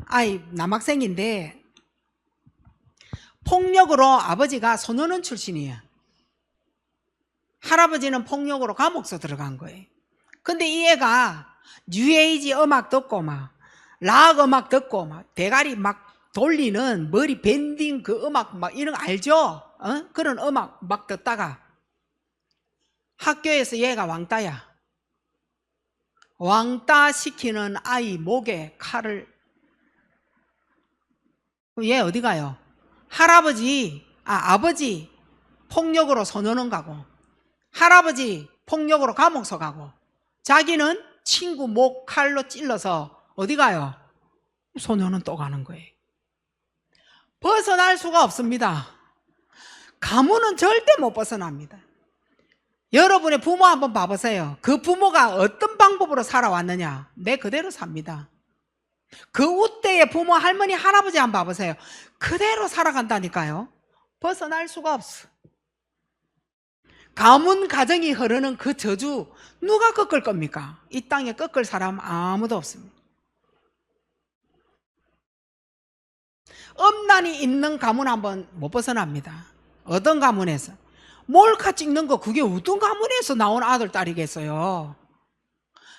Speaker 1: 아이 남학생인데 폭력으로 아버지가 소년원 출신이에요. 할아버지는 폭력으로 감옥서 들어간 거예요. 근데 이 애가 뉴에이지 음악 듣고 막 락 음악 듣고 막 대가리 막 돌리는 머리 밴딩 그 음악 막 이런 거 알죠? 그런 음악 막 듣다가 학교에서 얘가 왕따야. 왕따 시키는 아이 목에 칼을. 얘 어디 가요? 아버지 폭력으로 소년원 가고 할아버지 폭력으로 감옥서 가고 자기는 친구 목 칼로 찔러서 어디 가요? 소년원 또 가는 거예요. 벗어날 수가 없습니다. 가문은 절대 못 벗어납니다. 여러분의 부모 한번 봐보세요. 그 부모가 어떤 방법으로 살아왔느냐? 내 그대로 삽니다. 그 우때의 부모, 할머니, 할아버지 한번 봐보세요. 그대로 살아간다니까요. 벗어날 수가 없어. 가문 가정이 흐르는 그 저주 누가 꺾을 겁니까? 이 땅에 꺾을 사람 아무도 없습니다. 엄난이 있는 가문 한번 못 벗어납니다. 어떤 가문에서 몰카 찍는 거 그게 어떤 가문에서 나온 아들 딸이겠어요?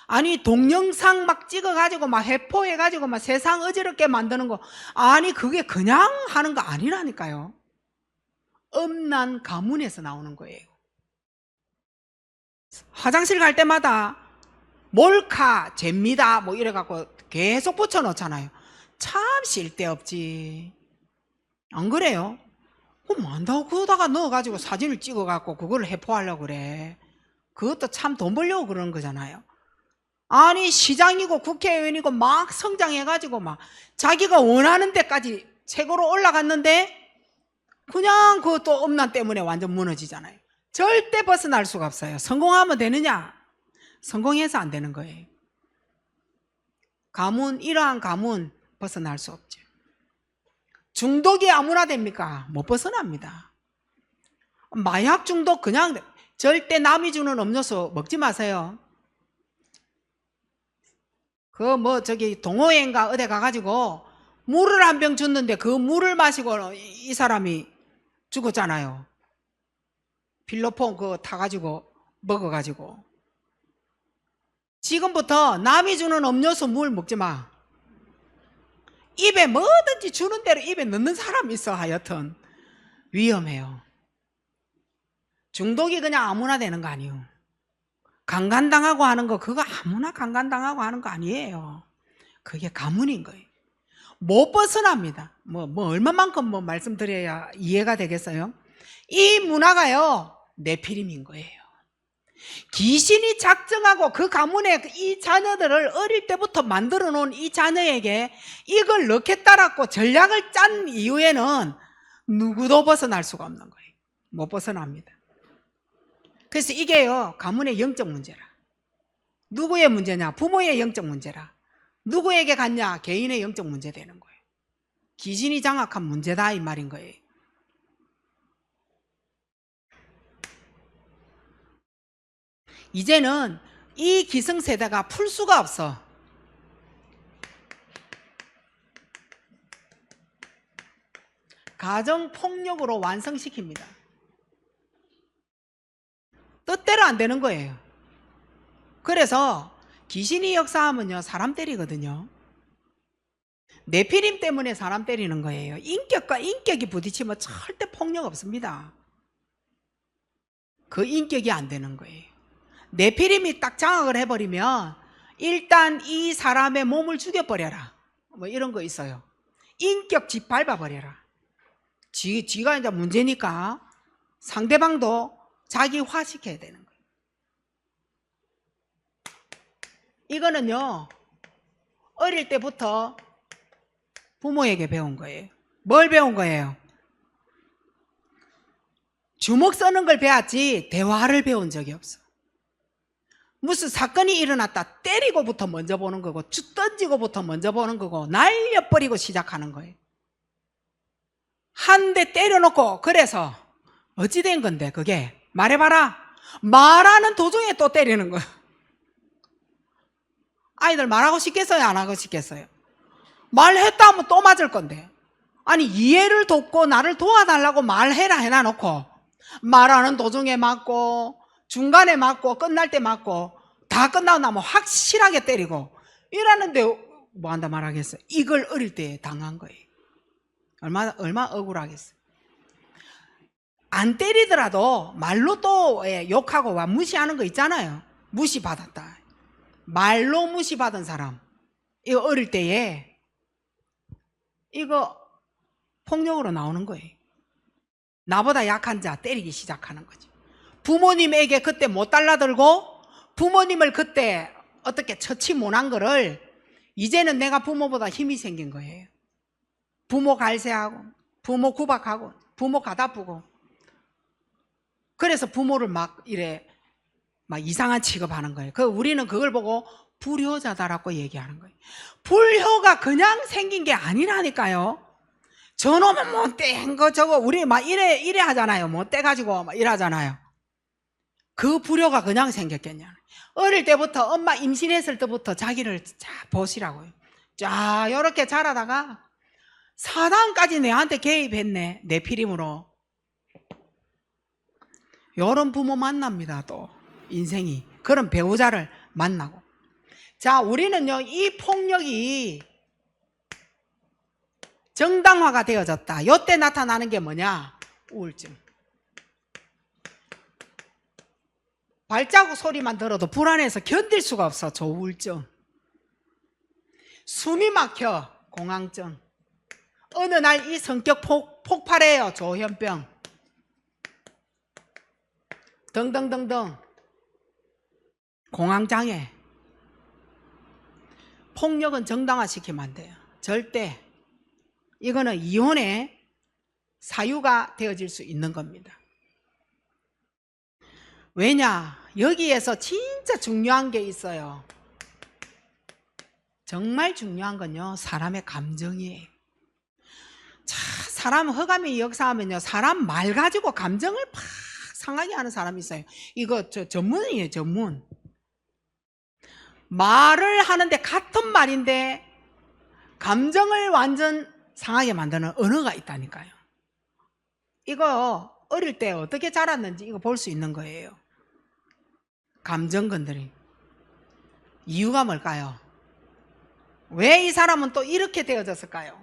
Speaker 1: 아니 동영상 막 찍어가지고 막 회포해가지고 막 세상 어지럽게 만드는 거, 아니 그게 그냥 하는 거 아니라니까요. 엄난 가문에서 나오는 거예요. 화장실 갈 때마다 몰카 죄입니다 뭐 이래갖고 계속 붙여놓잖아요. 참 쓸데없지. 안 그래요? 뭐 한다고 그러다가 넣어가지고 사진을 찍어갖고 그걸 회포하려고 그래. 그것도 참 돈 벌려고 그러는 거잖아요. 아니 시장이고 국회의원이고 막 성장해가지고 막 자기가 원하는 데까지 최고로 올라갔는데 그냥 그것도 엄난 때문에 완전 무너지잖아요. 절대 벗어날 수가 없어요. 성공하면 되느냐? 성공해서 안 되는 거예요. 가문, 이러한 가문 벗어날 수 없죠. 중독이 아무나 됩니까? 못 벗어납니다. 마약 중독 그냥 절대 남이 주는 음료수 먹지 마세요. 그 뭐 저기 동호회인가 어디 가가지고 물을 한 병 줬는데 그 물을 마시고 이 사람이 죽었잖아요. 필로폰 그거 타가지고 먹어가지고. 지금부터 남이 주는 음료수 물 먹지 마. 입에 뭐든지 주는 대로 입에 넣는 사람 있어. 하여튼 위험해요. 중독이 그냥 아무나 되는 거 아니에요. 강간당하고 하는 거 그거 아무나 강간당하고 하는 거 아니에요. 그게 가문인 거예요. 못 벗어납니다. 뭐 얼마만큼 뭐 말씀드려야 이해가 되겠어요? 이 문화가요 네피림인 거예요. 귀신이 작정하고 그 가문에 이 자녀들을 어릴 때부터 만들어 놓은 이 자녀에게 이걸 넣겠다라고 전략을 짠 이후에는 누구도 벗어날 수가 없는 거예요. 못 벗어납니다. 그래서 이게요 가문의 영적 문제라. 누구의 문제냐? 부모의 영적 문제라. 누구에게 갔냐? 개인의 영적 문제 되는 거예요. 귀신이 장악한 문제다 이 말인 거예요. 이제는 이 기성세대가 풀 수가 없어. 가정폭력으로 완성시킵니다. 뜻대로 안 되는 거예요. 그래서 귀신이 역사하면요 사람 때리거든요. 네피림 때문에 사람 때리는 거예요. 인격과 인격이 부딪히면 절대 폭력 없습니다. 그 인격이 안 되는 거예요. 네피림이 딱 장악을 해버리면 일단 이 사람의 몸을 죽여버려라 뭐 이런 거 있어요. 인격 짓밟아버려라. 지가 이제 문제니까 상대방도 자기화시켜야 되는 거예요. 이거는요 어릴 때부터 부모에게 배운 거예요. 뭘 배운 거예요? 주먹 쓰는 걸 배웠지 대화를 배운 적이 없어. 무슨 사건이 일어났다 때리고부터 먼저 보는 거고 주 던지고부터 먼저 보는 거고 날려버리고 시작하는 거예요. 한 대 때려놓고 그래서 어찌 된 건데 그게? 말해봐라. 말하는 도중에 또 때리는 거예요. 아이들 말하고 싶겠어요? 안 하고 싶겠어요? 말했다 하면 또 맞을 건데. 아니 이해를 돕고 나를 도와달라고 말해라 해놔놓고 말하는 도중에 맞고 중간에 맞고 끝날 때 맞고 다 끝나고 나면 확실하게 때리고 이러는데 뭐 한다 말하겠어요? 이걸 어릴 때 당한 거예요. 얼마 억울하겠어요. 안 때리더라도 말로 또 욕하고 와 무시하는 거 있잖아요. 무시받았다. 말로 무시받은 사람 이거 어릴 때에 이거 폭력으로 나오는 거예요. 나보다 약한 자 때리기 시작하는 거지. 부모님에게 그때 못 달라들고 부모님을 그때 어떻게 처치 못한 거를 이제는 내가 부모보다 힘이 생긴 거예요. 부모 갈세하고 부모 구박하고 부모 가다프고 그래서 부모를 막 이래 막 이상한 취급하는 거예요. 우리는 그걸 보고 불효자다라고 얘기하는 거예요. 불효가 그냥 생긴 게 아니라니까요. 저놈은 못된 거 저거 우리 막 이래 하잖아요. 못돼 가지고 막 이러잖아요. 그 불효가 그냥 생겼겠냐. 어릴 때부터 엄마 임신했을 때부터 자기를 보시라고요. 자, 요렇게 자라다가 사단까지 내한테 개입했네. 내 피림으로. 요런 부모 만납니다. 또 인생이 그런 배우자를 만나고. 자, 우리는요 이 폭력이 정당화가 되어졌다. 요때 나타나는 게 뭐냐? 우울증. 발자국 소리만 들어도 불안해서 견딜 수가 없어. 조우울증. 숨이 막혀. 공황증. 어느 날 이 성격 폭발해요. 조현병. 등등등등. 공황장애. 폭력은 정당화시키면 안 돼요. 절대. 이거는 이혼의 사유가 되어질 수 있는 겁니다. 왜냐? 여기에서 진짜 중요한 게 있어요. 정말 중요한 건요, 사람의 감정이에요. 자, 사람 허감이 역사하면요, 사람 말 가지고 감정을 팍 상하게 하는 사람이 있어요. 이거 전문이에요, 전문. 말을 하는데 같은 말인데 감정을 완전 상하게 만드는 언어가 있다니까요. 이거 어릴 때 어떻게 자랐는지 이거 볼 수 있는 거예요. 감정 건드림. 이유가 뭘까요? 왜 이 사람은 또 이렇게 되어졌을까요?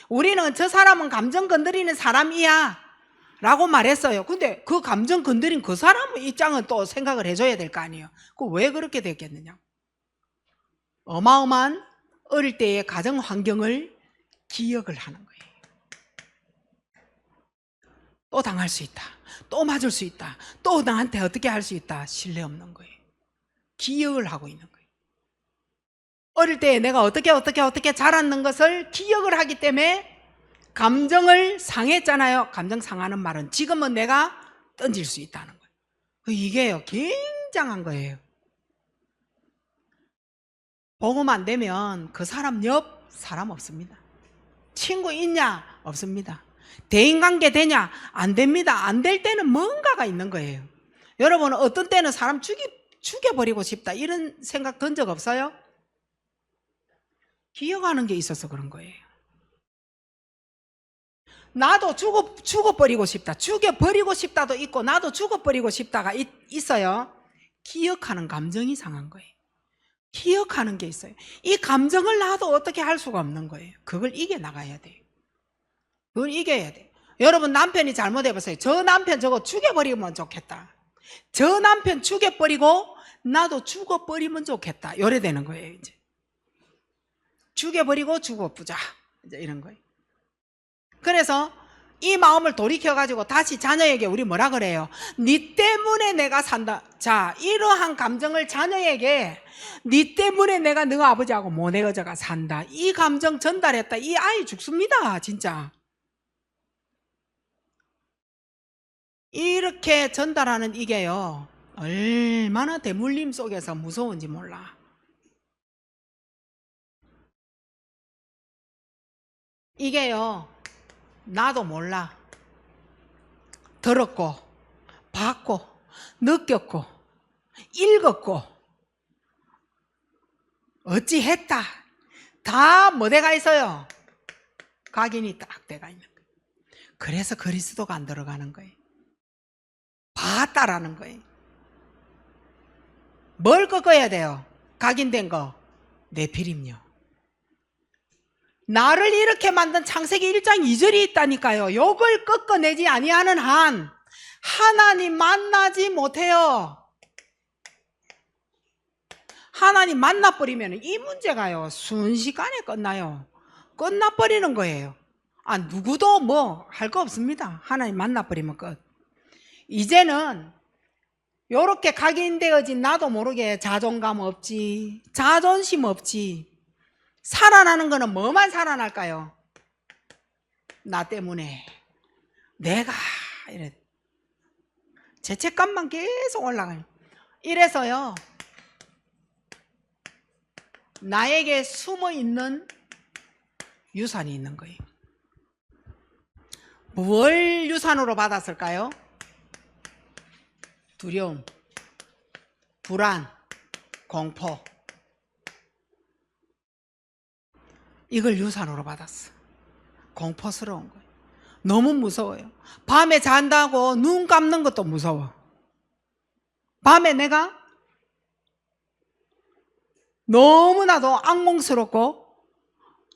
Speaker 1: 우리는 저 사람은 감정 건드리는 사람이야 라고 말했어요. 근데 그 감정 건드린 그 사람 입장은 또 생각을 해줘야 될 거 아니에요. 그 왜 그렇게 됐겠느냐? 어마어마한 어릴 때의 가정 환경을 기억을 하는 거예요. 또 당할 수 있다. 또 맞을 수 있다. 또 나한테 어떻게 할 수 있다. 신뢰 없는 거예요. 기억을 하고 있는 거예요. 어릴 때 내가 어떻게 자랐는 것을 기억을 하기 때문에 감정을 상했잖아요. 감정 상하는 말은 지금은 내가 던질 수 있다는 거예요. 이게요, 굉장한 거예요. 복음 안 되면 그 사람 옆 사람 없습니다. 친구 있냐? 없습니다. 대인관계 되냐? 안 됩니다. 안 될 때는 뭔가가 있는 거예요. 여러분은 어떤 때는 사람 죽여버리고 싶다 이런 생각 든 적 없어요? 기억하는 게 있어서 그런 거예요. 나도 죽어버리고 싶다. 죽여버리고 싶다도 있고 나도 죽어버리고 싶다가 있어요. 기억하는 감정이 상한 거예요. 기억하는 게 있어요. 이 감정을 나도 어떻게 할 수가 없는 거예요. 그걸 이겨나가야 돼요. 그걸 이겨야 돼요. 여러분 남편이 잘못해보세요. 저 남편 저거 죽여버리면 좋겠다. 저 남편 죽여버리고 나도 죽어버리면 좋겠다. 요래 되는 거예요. 이제 죽여버리고 죽어보자 이제 이런 거예요. 그래서 이 마음을 돌이켜가지고 다시 자녀에게 우리 뭐라 그래요? 네 때문에 내가 산다. 자, 이러한 감정을 자녀에게 네 때문에 내가 너 아버지하고 모내 여자가 산다. 이 감정 전달했다. 이 아이 죽습니다. 진짜. 이렇게 전달하는 이게요, 얼마나 대물림 속에서 무서운지 몰라. 이게요, 나도 몰라. 들었고 봤고 느꼈고 읽었고 어찌했다 다 뭐대가 있어요? 각인이 딱 돼가 있는 거예요. 그래서 그리스도가 안 들어가는 거예요. 봤다라는 거예요. 뭘 꺾어야 돼요? 각인된 거 내피림요. 나를 이렇게 만든 창세기 1장 2절이 있다니까요. 요걸 꺾어내지 아니하는 한 하나님 만나지 못해요. 하나님 만나버리면 이 문제가요, 순식간에 끝나요. 끝나버리는 거예요. 누구도 뭐 할 거 없습니다. 하나님 만나버리면 끝. 이제는 요렇게 각인되어진 나도 모르게 자존감 없지, 자존심 없지. 살아나는 거는 뭐만 살아날까요? 나 때문에 내가 이래 죄책감만 계속 올라가요. 이래서요, 나에게 숨어 있는 유산이 있는 거예요. 뭘 유산으로 받았을까요? 두려움, 불안, 공포. 이걸 유산으로 받았어. 공포스러운 거예요. 너무 무서워요. 밤에 잔다고 눈 감는 것도 무서워. 밤에 내가 너무나도 악몽스럽고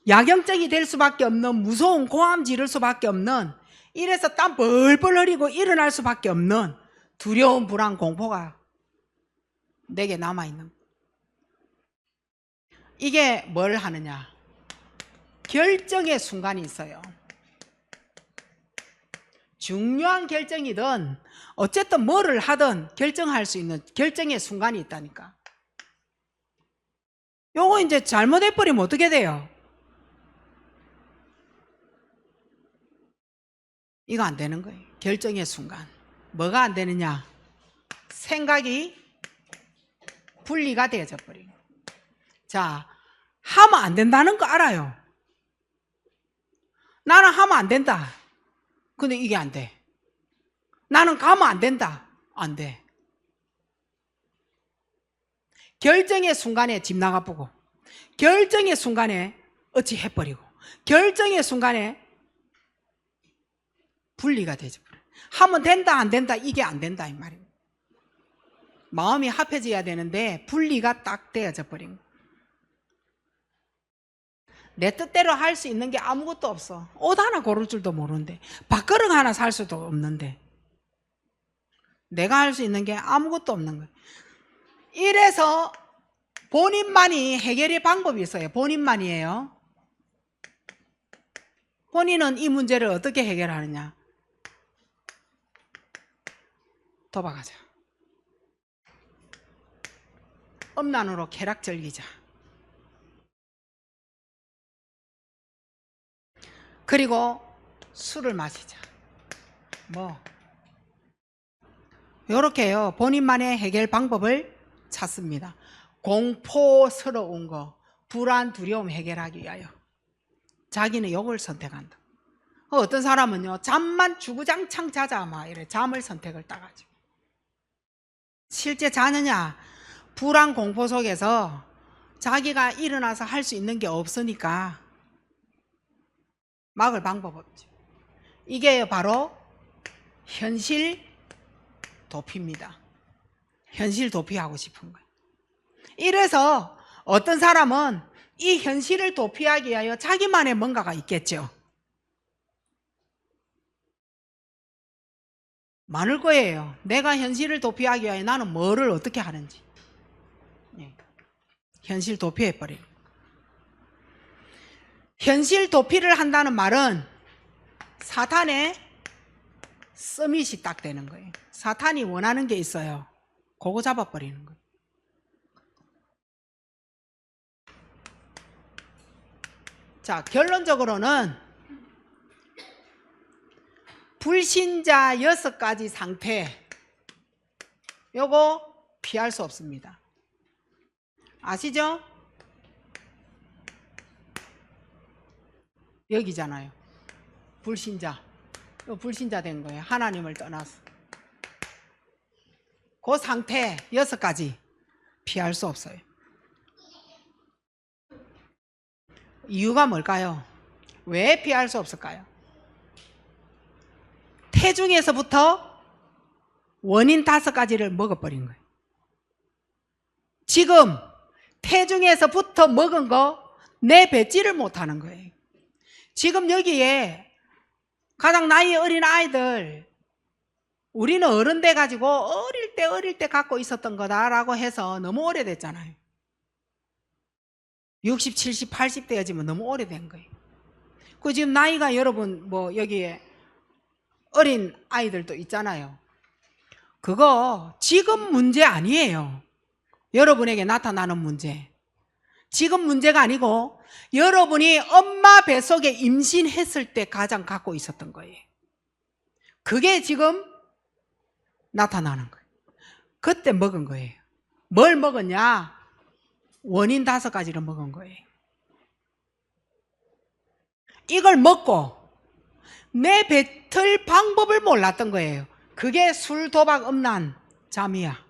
Speaker 1: 야경증이 될 수밖에 없는, 무서운 고함 지를 수밖에 없는, 이래서 땀 벌벌 흘리고 일어날 수밖에 없는 두려움, 불안, 공포가 내게 남아있는. 이게 뭘 하느냐? 결정의 순간이 있어요. 중요한 결정이든 어쨌든 뭐를 하든 결정할 수 있는 결정의 순간이 있다니까. 요거 이제 잘못해버리면 어떻게 돼요? 이거 안 되는 거예요. 결정의 순간. 뭐가 안 되느냐? 생각이 분리가 되어져 버리고. 자, 하면 안 된다는 거 알아요. 나는 하면 안 된다. 근데 이게 안 돼. 나는 가면 안 된다. 안 돼. 결정의 순간에 집 나가보고, 결정의 순간에 어찌 해버리고, 결정의 순간에 분리가 되죠. 하면 된다 안 된다, 이게 안 된다 이 말이에요. 마음이 합해져야 되는데 분리가 딱 되어져 버린 거예요. 내 뜻대로 할 수 있는 게 아무것도 없어. 옷 하나 고를 줄도 모르는데, 밥그릇 하나 살 수도 없는데, 내가 할 수 있는 게 아무것도 없는 거예요. 이래서 본인만이 해결의 방법이 있어요. 본인만이에요. 본인은 이 문제를 어떻게 해결하느냐? 도박하자. 음란으로 쾌락 즐기자. 그리고 술을 마시자. 뭐 요렇게요. 본인만의 해결 방법을 찾습니다. 공포스러운 거, 불안, 두려움 해결하기 위하여 자기는 요걸 선택한다. 어떤 사람은요, 잠만 주구장창 자자 막 이래 잠을 선택을 따가지고. 실제 자느냐? 불안, 공포 속에서 자기가 일어나서 할 수 있는 게 없으니까 막을 방법 없죠. 이게 바로 현실 도피입니다. 현실 도피하고 싶은 거예요. 이래서 어떤 사람은 이 현실을 도피하기 위하여 자기만의 뭔가가 있겠죠. 많을 거예요. 내가 현실을 도피하기 위하여 나는 뭐를 어떻게 하는지. 현실 도피해버려요. 현실 도피를 한다는 말은 사탄의 서밋이 딱 되는 거예요. 사탄이 원하는 게 있어요. 그거 잡아버리는 거예요. 자, 결론적으로는 불신자 6가지 상태, 요거 피할 수 없습니다. 아시죠? 여기잖아요. 불신자. 불신자 된 거예요. 하나님을 떠나서. 그 상태 6가지 피할 수 없어요. 이유가 뭘까요? 왜 피할 수 없을까요? 태중에서부터 원인 5가지를 먹어버린 거예요. 지금 태중에서부터 먹은 거 내뱉지를 못하는 거예요. 지금 여기에 가장 나이 어린 아이들, 우리는 어른 돼가지고 어릴 때 갖고 있었던 거다라고 해서 너무 오래됐잖아요. 60, 70, 80대여지면 너무 오래된 거예요. 그 지금 나이가 여러분 뭐 여기에 어린 아이들도 있잖아요. 그거 지금 문제 아니에요. 여러분에게 나타나는 문제. 지금 문제가 아니고 여러분이 엄마 뱃속에 임신했을 때 가장 갖고 있었던 거예요. 그게 지금 나타나는 거예요. 그때 먹은 거예요. 뭘 먹었냐? 원인 5가지를 먹은 거예요. 이걸 먹고 내 뱉을 방법을 몰랐던 거예요. 그게 술, 도박, 음란, 잠이야.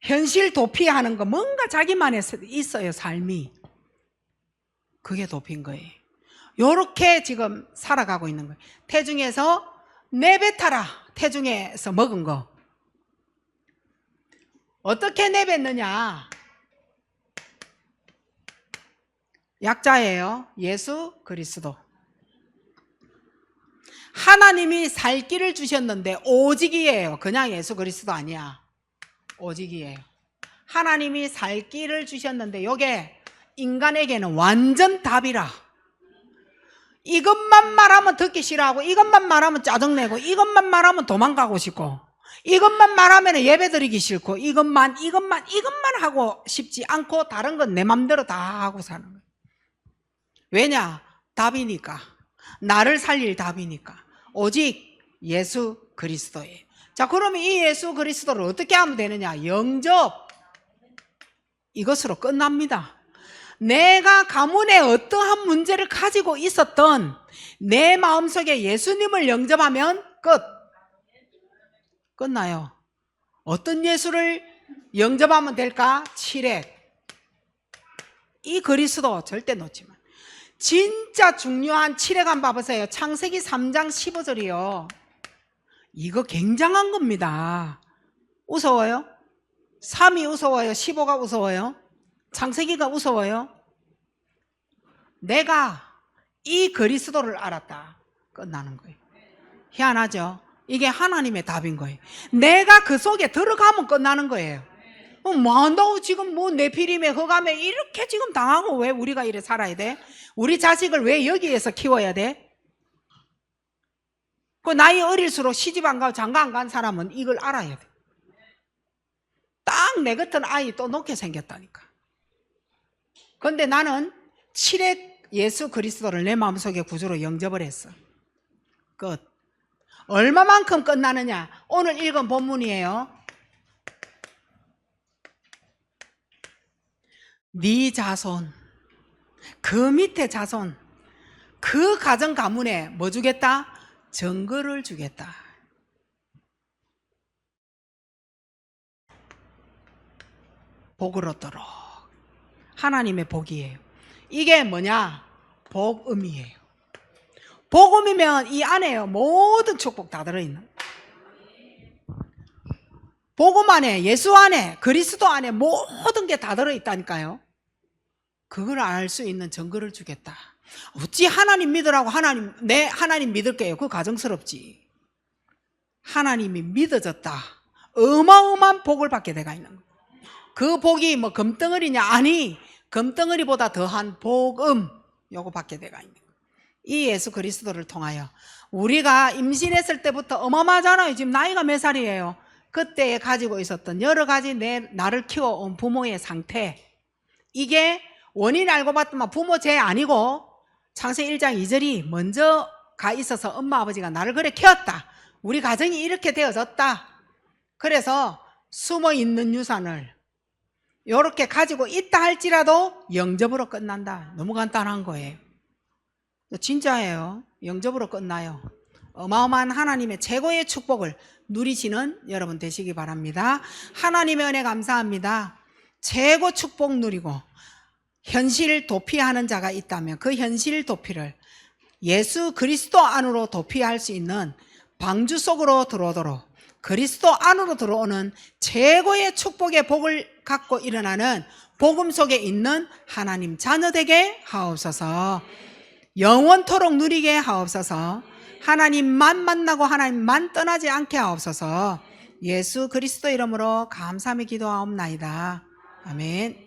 Speaker 1: 현실 도피하는 거 뭔가 자기만의 있어요, 삶이. 그게 도피인 거예요. 요렇게 지금 살아가고 있는 거예요. 태중에서 내뱉어라. 태중에서 먹은 거. 어떻게 내뱉느냐? 약자예요. 예수 그리스도. 하나님이 살 길을 주셨는데 오직이에요. 그냥 예수 그리스도 아니야. 오직이에요. 하나님이 살 길을 주셨는데 이게 인간에게는 완전 답이라. 이것만 말하면 듣기 싫어하고, 이것만 말하면 짜증내고, 이것만 말하면 도망가고 싶고, 이것만 말하면 예배드리기 싫고, 이것만 하고 싶지 않고 다른 건 내 맘대로 다 하고 사는 거예요. 왜냐? 답이니까. 나를 살릴 답이니까. 오직 예수 그리스도예요. 자, 그러면 이 예수 그리스도를 어떻게 하면 되느냐? 영접. 이것으로 끝납니다. 내가 가문에 어떠한 문제를 가지고 있었던 내 마음속에 예수님을 영접하면 끝나요. 어떤 예수를 영접하면 될까? 7핵. 이 그리스도 절대 놓지 마. 진짜 중요한 7핵 한번 봐보세요. 창세기 3장 15절이요. 이거 굉장한 겁니다. 무서워요? 3이 무서워요? 15가 무서워요? 창세기가 무서워요? 내가 이 그리스도를 알았다. 끝나는 거예요. 희한하죠? 이게 하나님의 답인 거예요. 내가 그 속에 들어가면 끝나는 거예요. 뭐 한다고 지금 뭐 네피림에 흑암에 이렇게 지금 당하고 왜 우리가 이래 살아야 돼? 우리 자식을 왜 여기에서 키워야 돼? 그 나이 어릴수록 시집 안 가고 장가 안 간 사람은 이걸 알아야 돼. 딱 내 같은 아이 또 놓게 생겼다니까. 그런데 나는 7핵 예수 그리스도를 내 마음속에 구주로 영접을 했어. 끝. 얼마만큼 끝나느냐? 오늘 읽은 본문이에요. 네 자손, 그 밑에 자손, 그 가정 가문에 뭐 주겠다? 정글을 주겠다. 복을 얻도록. 하나님의 복이에요. 이게 뭐냐? 복음이에요. 복음이면 이 안에요 모든 축복 다 들어있는. 복음 안에, 예수 안에, 그리스도 안에 모든 게 다 들어있다니까요. 그걸 알 수 있는 증거를 주겠다. 어찌 하나님 믿으라고 하나님 믿을게요. 그거 가정스럽지. 하나님이 믿어졌다. 어마어마한 복을 받게 돼가 있는 거예요. 그 복이 뭐 금덩어리냐? 아니, 금덩어리보다 더한 복음, 요거 받게 돼가 있는 거예요. 이 예수 그리스도를 통하여 우리가 임신했을 때부터 어마어마하잖아요. 지금 나이가 몇 살이에요? 그때에 가지고 있었던 여러 가지 나를 키워온 부모의 상태, 이게 원인 알고 봤더만 부모 죄 아니고 창세기 1장 2절이 먼저 가 있어서 엄마 아버지가 나를 그래 키웠다. 우리 가정이 이렇게 되어졌다. 그래서 숨어있는 유산을 이렇게 가지고 있다 할지라도 영접으로 끝난다. 너무 간단한 거예요. 진짜예요. 영접으로 끝나요. 어마어마한 하나님의 최고의 축복을 누리시는 여러분 되시기 바랍니다. 하나님의 은혜 감사합니다. 최고 축복 누리고 현실 도피하는 자가 있다면 그 현실 도피를 예수 그리스도 안으로 도피할 수 있는 방주 속으로 들어오도록 그리스도 안으로 들어오는 최고의 축복의 복을 갖고 일어나는 복음 속에 있는 하나님 자녀 되게 하옵소서. 영원토록 누리게 하옵소서. 하나님만 만나고 하나님만 떠나지 않게 하옵소서. 예수 그리스도 이름으로 감사하며 기도하옵나이다. 아멘.